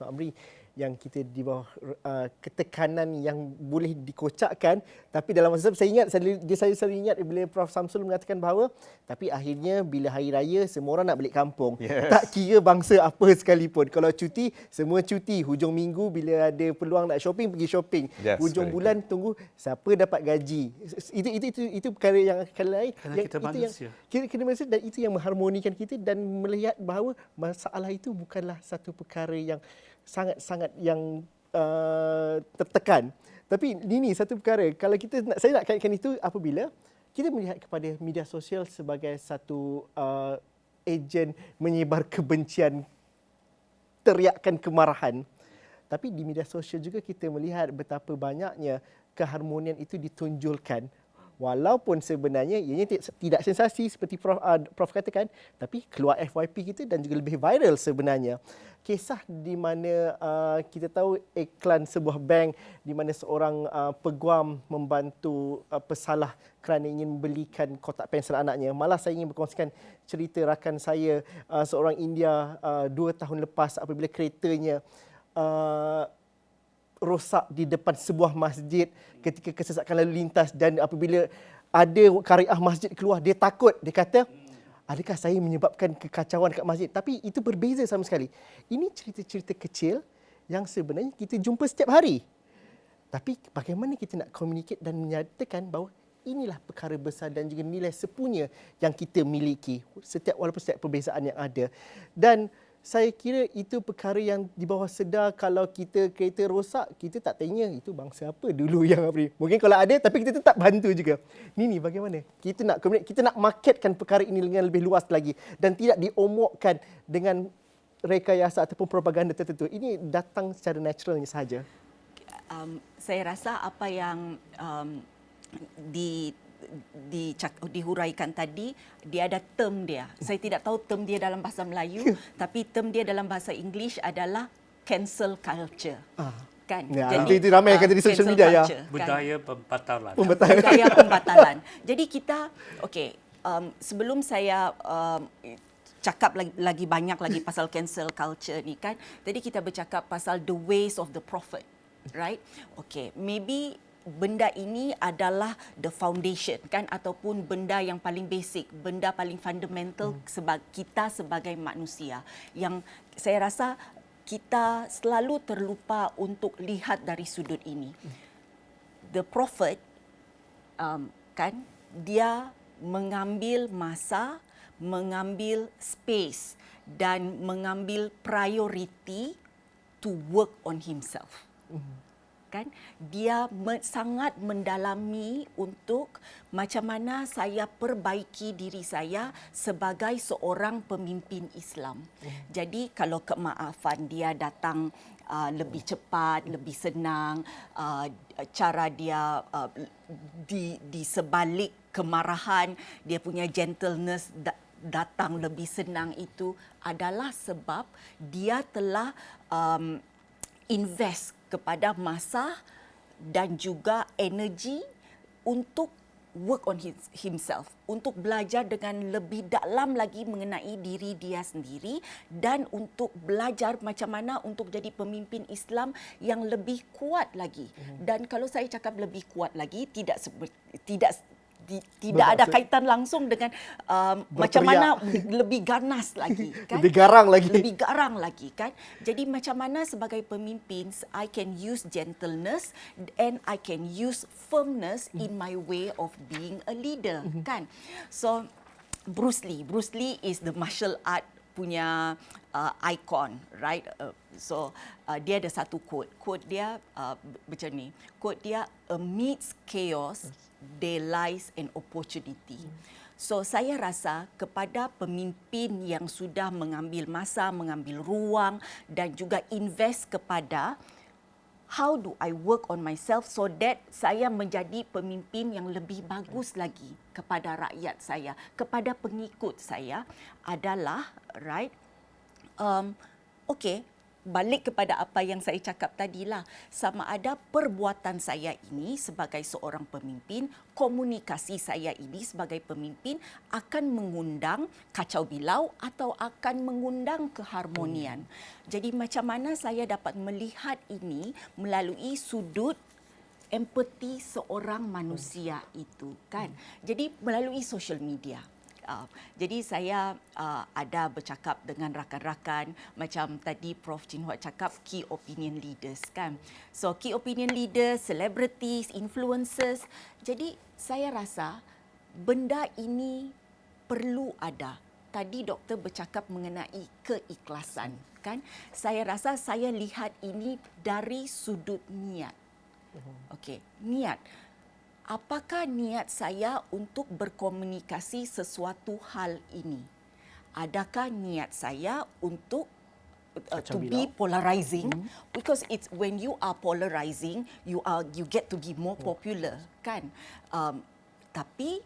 Amri, yang kita di bawah ketekanan yang boleh dikocakkan, tapi dalam masa saya selalu ingat bila Prof Syamsul mengatakan bahawa tapi akhirnya bila hari raya semua orang nak balik kampung. Yes. Tak kira bangsa apa sekalipun. Kalau cuti, semua cuti. Hujung minggu bila ada peluang nak shopping, pergi shopping. Yes, hujung correct. bulan tunggu siapa dapat gaji. Itu perkara yang lain. Kerana Yang, kita itu manusia. Malaysia. Kena Malaysia, dan itu yang mengharmonikan kita dan melihat bahawa masalah itu bukanlah satu perkara yang sangat-sangat yang tertekan. Tapi ini satu perkara, kalau saya nak kaitkan itu apabila kita melihat kepada media sosial sebagai satu ejen menyebar kebencian, teriakan kemarahan. Tapi di media sosial juga kita melihat betapa banyaknya keharmonian itu ditunjulkan. Walaupun sebenarnya ianya tidak sensasi seperti Prof katakan, tapi keluar FYP kita dan juga lebih viral sebenarnya. Kisah di mana kita tahu iklan sebuah bank di mana seorang peguam membantu pesalah kerana ingin membelikan kotak pensel anaknya. Malah saya ingin berkongsikan cerita rakan saya seorang India 2 tahun lepas apabila keretanya rosak di depan sebuah masjid ketika kesesakan lalu lintas, dan apabila ada kariah masjid keluar, dia takut. Dia kata, adakah saya menyebabkan kekacauan kat masjid? Tapi itu berbeza sama sekali. Ini cerita-cerita kecil yang sebenarnya kita jumpa setiap hari. Tapi bagaimana kita nak communicate dan menyatakan bahawa inilah perkara besar dan juga nilai sepunya yang kita miliki, walaupun setiap perbezaan yang ada. Dan saya kira itu perkara yang di bawah sedar. Kalau kereta rosak, kita tak tanya itu bangsa apa dulu yang apa. Mungkin kalau ada, tapi kita tetap bantu juga. Ni bagaimana? Kita nak marketkan perkara ini dengan lebih luas lagi dan tidak diomokkan dengan rekayasa ataupun propaganda tertentu. Ini datang secara naturalnya sahaja. Saya rasa apa yang dihuraikan tadi, dia ada term dia. Saya tidak tahu term dia dalam bahasa Melayu, tapi term dia dalam bahasa English adalah cancel culture. Kan? Ya, itu ramai yang kata di social media culture, ya. kan? Budaya pembatalan. Budaya pembatalan. Jadi kita, sebelum saya cakap lagi banyak lagi pasal cancel culture ni kan, tadi kita bercakap pasal the ways of the prophet, right? Okay, maybe benda ini adalah the foundation kan, ataupun benda yang paling basic, benda paling fundamental kita sebagai manusia, yang saya rasa kita selalu terlupa untuk lihat dari sudut ini. The prophet kan, dia mengambil masa, mengambil space dan mengambil priority to work on himself. Kan, dia sangat mendalami untuk macam mana saya perbaiki diri saya sebagai seorang pemimpin Islam. Jadi kalau kemaafan dia datang lebih cepat, lebih senang, cara dia di sebalik kemarahan, dia punya gentleness datang lebih senang, itu adalah sebab dia telah invest kepada masa dan juga energi untuk work on himself, untuk belajar dengan lebih dalam lagi mengenai diri dia sendiri dan untuk belajar macam mana untuk jadi pemimpin Islam yang lebih kuat lagi. Dan kalau saya cakap lebih kuat lagi, tidak ada kaitan langsung dengan macam mana lebih ganas lagi, kan? Lebih garang lagi, kan? Jadi macam mana sebagai pemimpin I can use gentleness and I can use firmness in my way of being a leader, kan? So Bruce Lee is the martial art punya icon, right? Dia ada satu quote dia macam ni. Quote dia, amidst chaos there lies an opportunity. So saya rasa kepada pemimpin yang sudah mengambil masa, mengambil ruang dan juga invest kepada how do I work on myself so that saya menjadi pemimpin yang lebih bagus lagi kepada rakyat saya, kepada pengikut saya, adalah right. Balik kepada apa yang saya cakap tadilah, sama ada perbuatan saya ini sebagai seorang pemimpin, komunikasi saya ini sebagai pemimpin akan mengundang kacau bilau atau akan mengundang keharmonian. Jadi macam mana saya dapat melihat ini melalui sudut empati seorang manusia itu, kan? Jadi melalui social media. Jadi saya ada bercakap dengan rakan-rakan, macam tadi Prof Chin Huat cakap, key opinion leaders, kan. So key opinion leaders, celebrities, influencers. Jadi saya rasa benda ini perlu ada. Tadi doktor bercakap mengenai keikhlasan, kan? Saya rasa saya lihat ini dari sudut niat. Okey, niat. Apakah niat saya untuk berkomunikasi sesuatu hal ini? Adakah niat saya untuk to be polarizing? Because it's when you are polarizing, you get to be more popular, kan? Tapi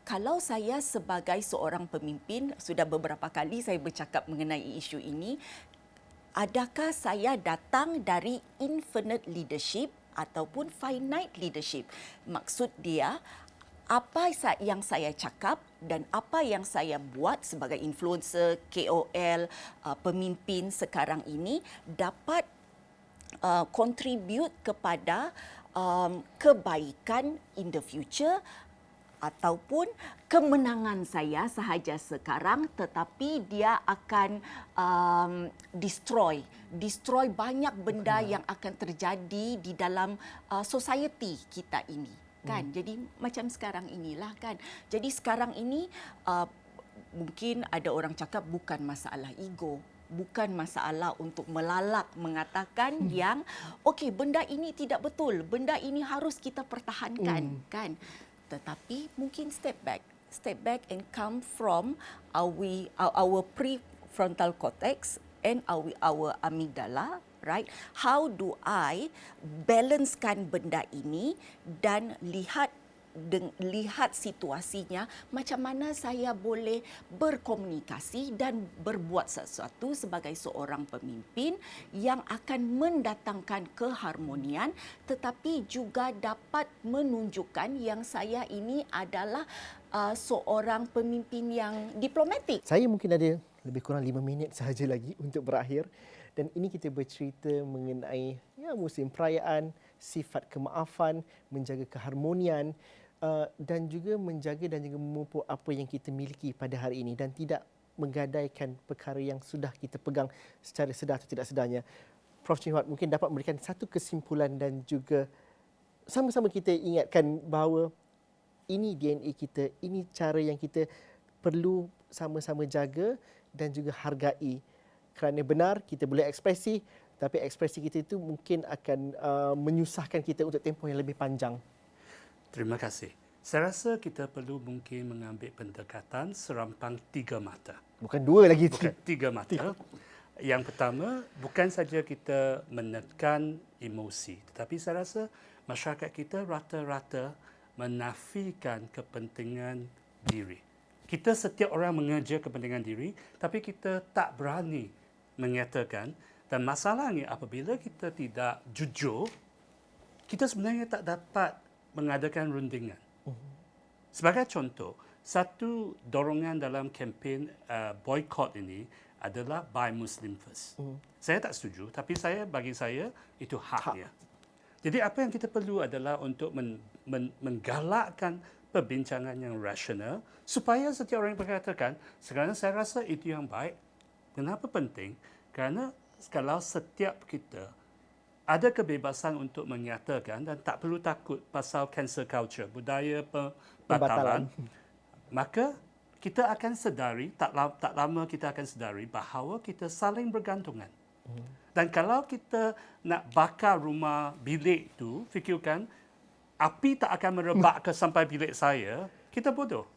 kalau saya sebagai seorang pemimpin, sudah beberapa kali saya bercakap mengenai isu ini, adakah saya datang dari infinite leadership ataupun finite leadership? Maksud dia, apa yang saya cakap dan apa yang saya buat sebagai influencer, KOL, pemimpin sekarang ini dapat contribute kepada kebaikan in the future ataupun kemenangan saya sahaja sekarang, tetapi dia akan destroy banyak benda yang akan terjadi di dalam society kita ini, kan? Jadi macam sekarang inilah, kan. Jadi sekarang ini mungkin ada orang cakap bukan masalah ego, bukan masalah untuk melalak mengatakan yang okey, benda ini tidak betul, benda ini harus kita pertahankan, kan. Tetapi mungkin step back and come from our prefrontal cortex and our amygdala, right? How do I balancekan benda ini dan lihat situasinya, macam mana saya boleh berkomunikasi dan berbuat sesuatu sebagai seorang pemimpin yang akan mendatangkan keharmonian tetapi juga dapat menunjukkan yang saya ini adalah seorang pemimpin yang diplomatik. Saya mungkin ada lebih kurang 5 minit sahaja lagi untuk berakhir, dan ini kita bercerita mengenai musim perayaan, sifat kemaafan, menjaga keharmonian, dan juga menjaga dan juga memupuk apa yang kita miliki pada hari ini dan tidak menggadaikan perkara yang sudah kita pegang secara sedar atau tidak sedarnya. Prof. Chin Huat mungkin dapat memberikan satu kesimpulan dan juga sama-sama kita ingatkan bahawa ini DNA kita, ini cara yang kita perlu sama-sama jaga dan juga hargai. Kerana benar, kita boleh ekspresi, tapi ekspresi kita itu mungkin akan menyusahkan kita untuk tempoh yang lebih panjang. Terima kasih. Saya rasa kita perlu mungkin mengambil pendekatan serampang 3 mata. Bukan 2 lagi. Bukan 3 mata. Yang pertama, bukan saja kita menekan emosi, tetapi saya rasa masyarakat kita rata-rata menafikan kepentingan diri. Kita setiap orang mengejar kepentingan diri, tapi kita tak berani menyatakan. Dan masalahnya apabila kita tidak jujur, kita sebenarnya tak dapat mengadakan rundingan. Sebagai contoh, satu dorongan dalam kempen boycott ini adalah Buy Muslim First. Saya tak setuju, tapi bagi saya itu haknya. Jadi apa yang kita perlu adalah untuk menggalakkan perbincangan yang rasional supaya setiap orang berkatakan, sekarang saya rasa itu yang baik. Kenapa penting? Kerana kalau setiap kita ada kebebasan untuk menyatakan dan tak perlu takut pasal cancel culture, budaya pembatalan, maka kita akan sedari, tak lama kita akan sedari bahawa kita saling bergantungan. Dan kalau kita nak bakar rumah bilik tu, fikirkan api tak akan merebak ke sampai bilik saya, kita bodoh.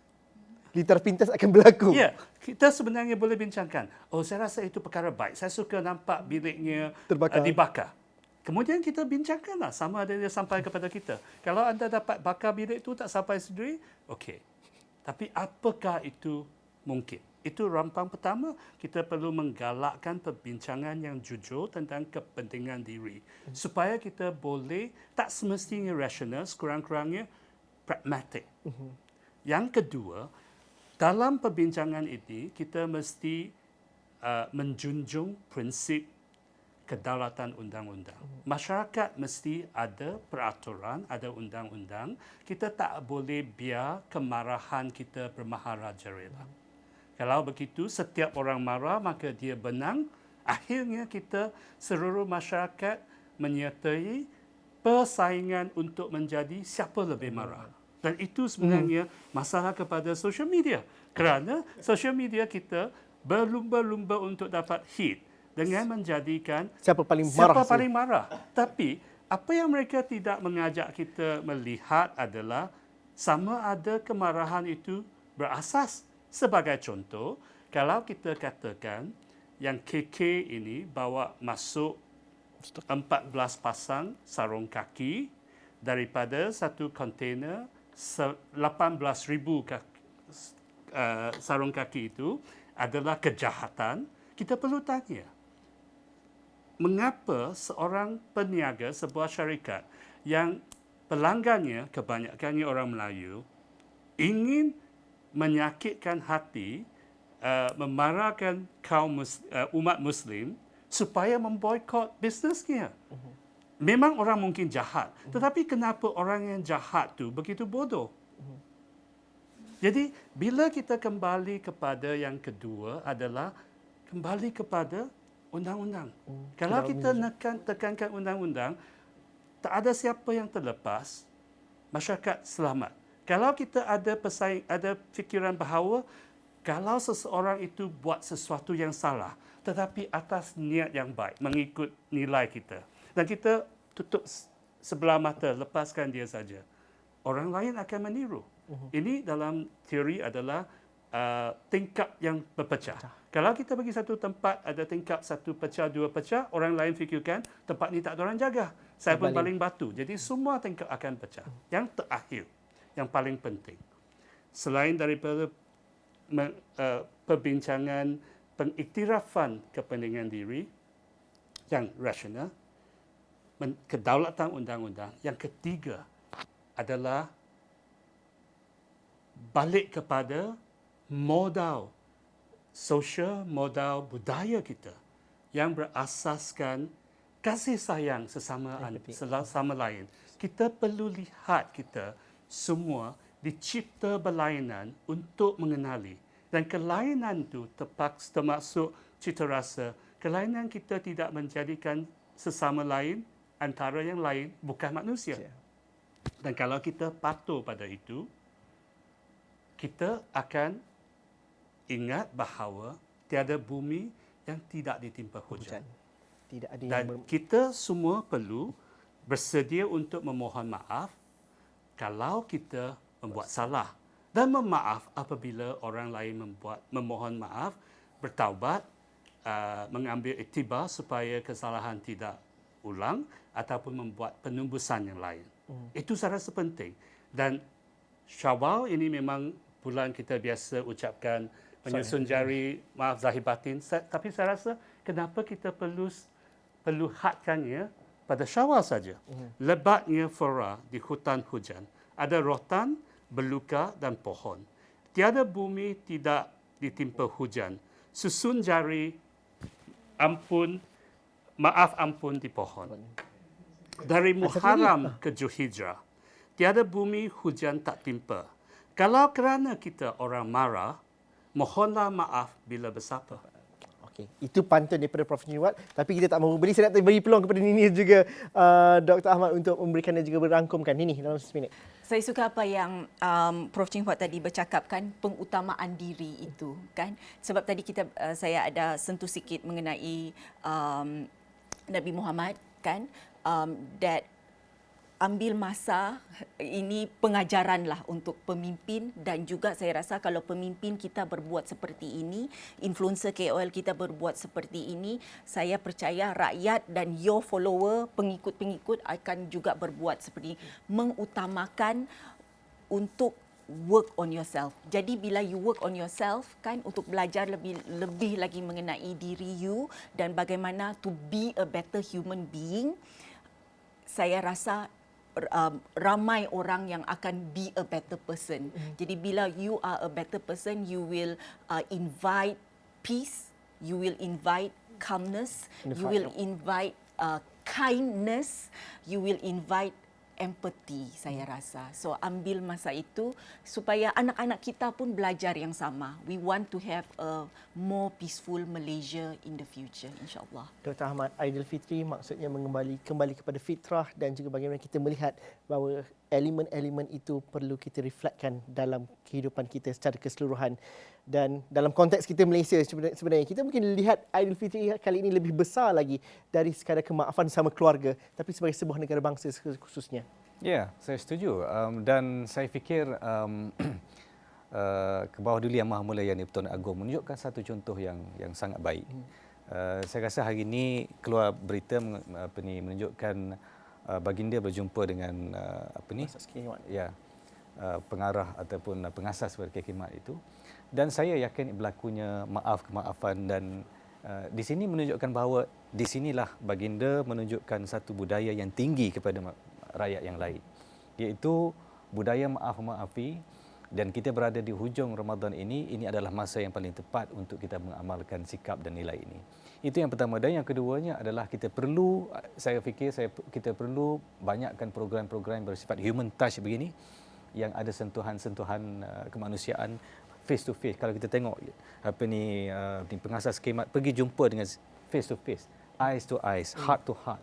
Litar pintas akan berlaku. Ya, kita sebenarnya boleh bincangkan. Oh, saya rasa itu perkara baik. Saya suka nampak biliknya dibakar. Kemudian kita bincangkanlah sama ada dia sampai kepada kita. Kalau anda dapat bakar bilik itu tak sampai sendiri, okey. Tapi apakah itu mungkin? Itu rampang pertama, kita perlu menggalakkan perbincangan yang jujur tentang kepentingan diri. Supaya kita boleh, tak semestinya rasional, sekurang-kurangnya pragmatik. Yang kedua, dalam perbincangan ini, kita mesti menjunjung prinsip kedaulatan undang-undang. Masyarakat mesti ada peraturan, ada undang-undang. Kita tak boleh biar kemarahan kita bermaharajalela. Kalau begitu, setiap orang marah, maka dia benang. Akhirnya kita, seluruh masyarakat menyertai persaingan untuk menjadi siapa lebih marah. Dan itu sebenarnya masalah kepada social media. Kerana social media kita berlumba-lumba untuk dapat hit dengan menjadikan Siapa paling marah? siapa paling marah. Tapi apa yang mereka tidak mengajak kita melihat adalah sama ada kemarahan itu berasas. Sebagai contoh, kalau kita katakan yang KK ini bawa masuk 14 pasang sarung kaki daripada satu kontainer 18,000 sarung kaki itu adalah kejahatan, kita perlu tanya, mengapa seorang peniaga sebuah syarikat yang pelanggannya kebanyakannya orang Melayu ingin menyakitkan hati, memarahkan umat Muslim supaya memboikot bisnesnya. Memang orang mungkin jahat, tetapi kenapa orang yang jahat tu begitu bodoh? Jadi bila kita kembali kepada yang kedua adalah kembali kepada undang-undang. Kalau kita tekankan undang-undang, tak ada siapa yang terlepas, masyarakat selamat. Kalau kita ada fikiran bahawa kalau seseorang itu buat sesuatu yang salah, tetapi atas niat yang baik, mengikut nilai kita, dan kita tutup sebelah mata, lepaskan dia saja, orang lain akan meniru. Ini dalam teori adalah tingkap yang berpecah. Kalau kita pergi satu tempat, ada tingkap satu pecah, dua pecah, orang lain fikirkan tempat ni tak ada orang jaga. Saya pun paling batu. Jadi semua tingkap akan pecah. Yang terakhir, yang paling penting, selain daripada perbincangan pengiktirafan kepentingan diri yang rasional, kedaulatan undang-undang, yang ketiga adalah balik kepada modal sosial, modal budaya kita yang berasaskan kasih sayang sesama lain. Kita perlu lihat kita semua dicipta berlainan untuk mengenali. Dan kelainan itu termasuk cita rasa. Kelainan kita tidak menjadikan sesama lain, antara yang lain, bukan manusia. Dan kalau kita patuh pada itu, kita akan ingat bahawa tiada bumi yang tidak ditimpa hujan. Tidak ada Dan kita semua perlu bersedia untuk memohon maaf kalau kita membuat salah. Dan memaaf apabila orang lain memohon maaf, bertaubat, mengambil iktibar supaya kesalahan tidak ulang ataupun membuat penembusan yang lain. Itu saya rasa penting. Dan Syawal ini memang bulan kita biasa ucapkan menyusun jari, maaf zahir batin. Tapi saya rasa kenapa kita perlu hadkannya pada Syawal saja. Lebatnya fora di hutan hujan. Ada rotan, beluka dan pohon. Tiada bumi tidak ditimpa hujan. Susun jari, maaf ampun di pohon. Dari Muharram ke Zulhijjah, tiada bumi hujan tak timpa. Kalau kerana kita orang marah, mohonlah maaf bila bersapa. Okey, itu pantun daripada Prof. Nyiwat, tapi kita tak mahu beri. Saya nak beri peluang kepada Nini juga Dr. Ahmad untuk memberikan dan juga merangkumkan. Nini dalam 1 minit. Saya suka apa yang Prof. Ching Huat tadi bercakapkan, pengutamaan diri itu kan. Sebab tadi saya ada sentuh sikit mengenai Nabi Muhammad kan, that ambil masa ini pengajaranlah untuk pemimpin, dan juga saya rasa kalau pemimpin kita berbuat seperti ini, influencer KOL kita berbuat seperti ini, saya percaya rakyat dan your follower, pengikut-pengikut akan juga berbuat seperti ini, mengutamakan untuk work on yourself. Jadi bila you work on yourself kan, untuk belajar lebih lagi mengenai diri you dan bagaimana to be a better human being, saya rasa ramai orang yang akan be a better person. Jadi bila you are a better person, you will invite peace, you will invite calmness, you will invite kindness, you will invite empathy, saya rasa. So ambil masa itu supaya anak-anak kita pun belajar yang sama. We want to have a more peaceful Malaysia in the future, insya-Allah. Dr. Ahmad, Aidilfitri maksudnya kembali kepada fitrah dan juga bagaimana kita melihat bahawa elemen-elemen itu perlu kita reflektkan dalam kehidupan kita secara keseluruhan. Dan dalam konteks kita Malaysia sebenarnya, kita mungkin lihat Aidilfitri kali ini lebih besar lagi dari sekadar kemaafan sama keluarga, tapi sebagai sebuah negara bangsa khususnya. Ya, saya setuju. Dan saya fikir ke bawah duli Yang Maha Mulia Yang di-Pertuan Agong menunjukkan satu contoh yang sangat baik. Saya rasa hari ini keluar berita menunjukkan baginda berjumpa dengan pengarah ataupun pengasas kepada khidmat itu, dan saya yakin berlakunya kemaafan, dan di sini menunjukkan bahawa di sinilah baginda menunjukkan satu budaya yang tinggi kepada rakyat yang lain, iaitu budaya maaf-maafi. Dan kita berada di hujung Ramadan ini adalah masa yang paling tepat untuk kita mengamalkan sikap dan nilai ini. Itu yang pertama. Dan yang keduanya adalah kita perlu banyakkan program-program bersifat human touch begini, yang ada sentuhan-sentuhan kemanusiaan face to face. Kalau kita tengok pengasas khidmat pergi jumpa dengan face to face, eyes to eyes, heart to heart.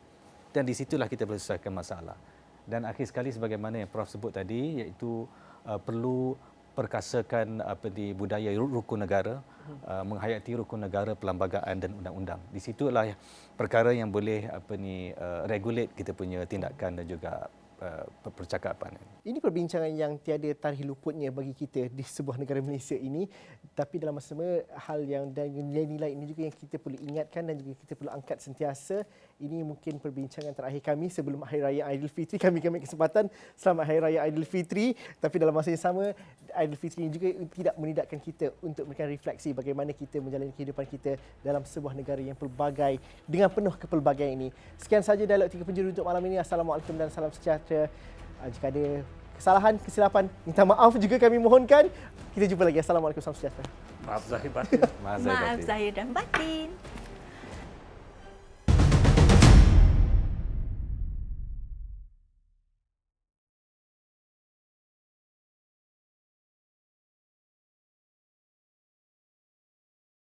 Dan di situlah kita boleh selesaikan masalah. Dan akhir sekali sebagaimana yang Prof sebut tadi, iaitu perlu perkasakan budaya rukun negara, menghayati rukun negara, perlembagaan dan undang-undang. Di situlah perkara yang boleh regulate kita punya tindakan dan juga percakapan. Ini perbincangan yang tiada tarikh luputnya bagi kita di sebuah negara Malaysia ini, tapi dalam masa sama hal yang dan nilai-nilai ini juga yang kita perlu ingatkan dan juga kita perlu angkat sentiasa. Ini mungkin perbincangan terakhir kami sebelum Hari Raya Aidilfitri. Kami ambil kesempatan selamat Hari Raya Aidilfitri, tapi dalam masa yang sama Aidilfitri ini juga tidak menidakkan kita untuk memberikan refleksi bagaimana kita menjalani kehidupan kita dalam sebuah negara yang pelbagai dengan penuh kepelbagaian ini. Sekian sahaja dialog 3 Penjuru untuk malam ini. Assalamualaikum dan salam sejahtera. Jika ada kesalahan, kesilapan, minta maaf juga kami mohonkan. Kita jumpa lagi. Assalamualaikum, salam sejahtera. Maaf zahir batin. Maaf Maaf Zahir dan batin.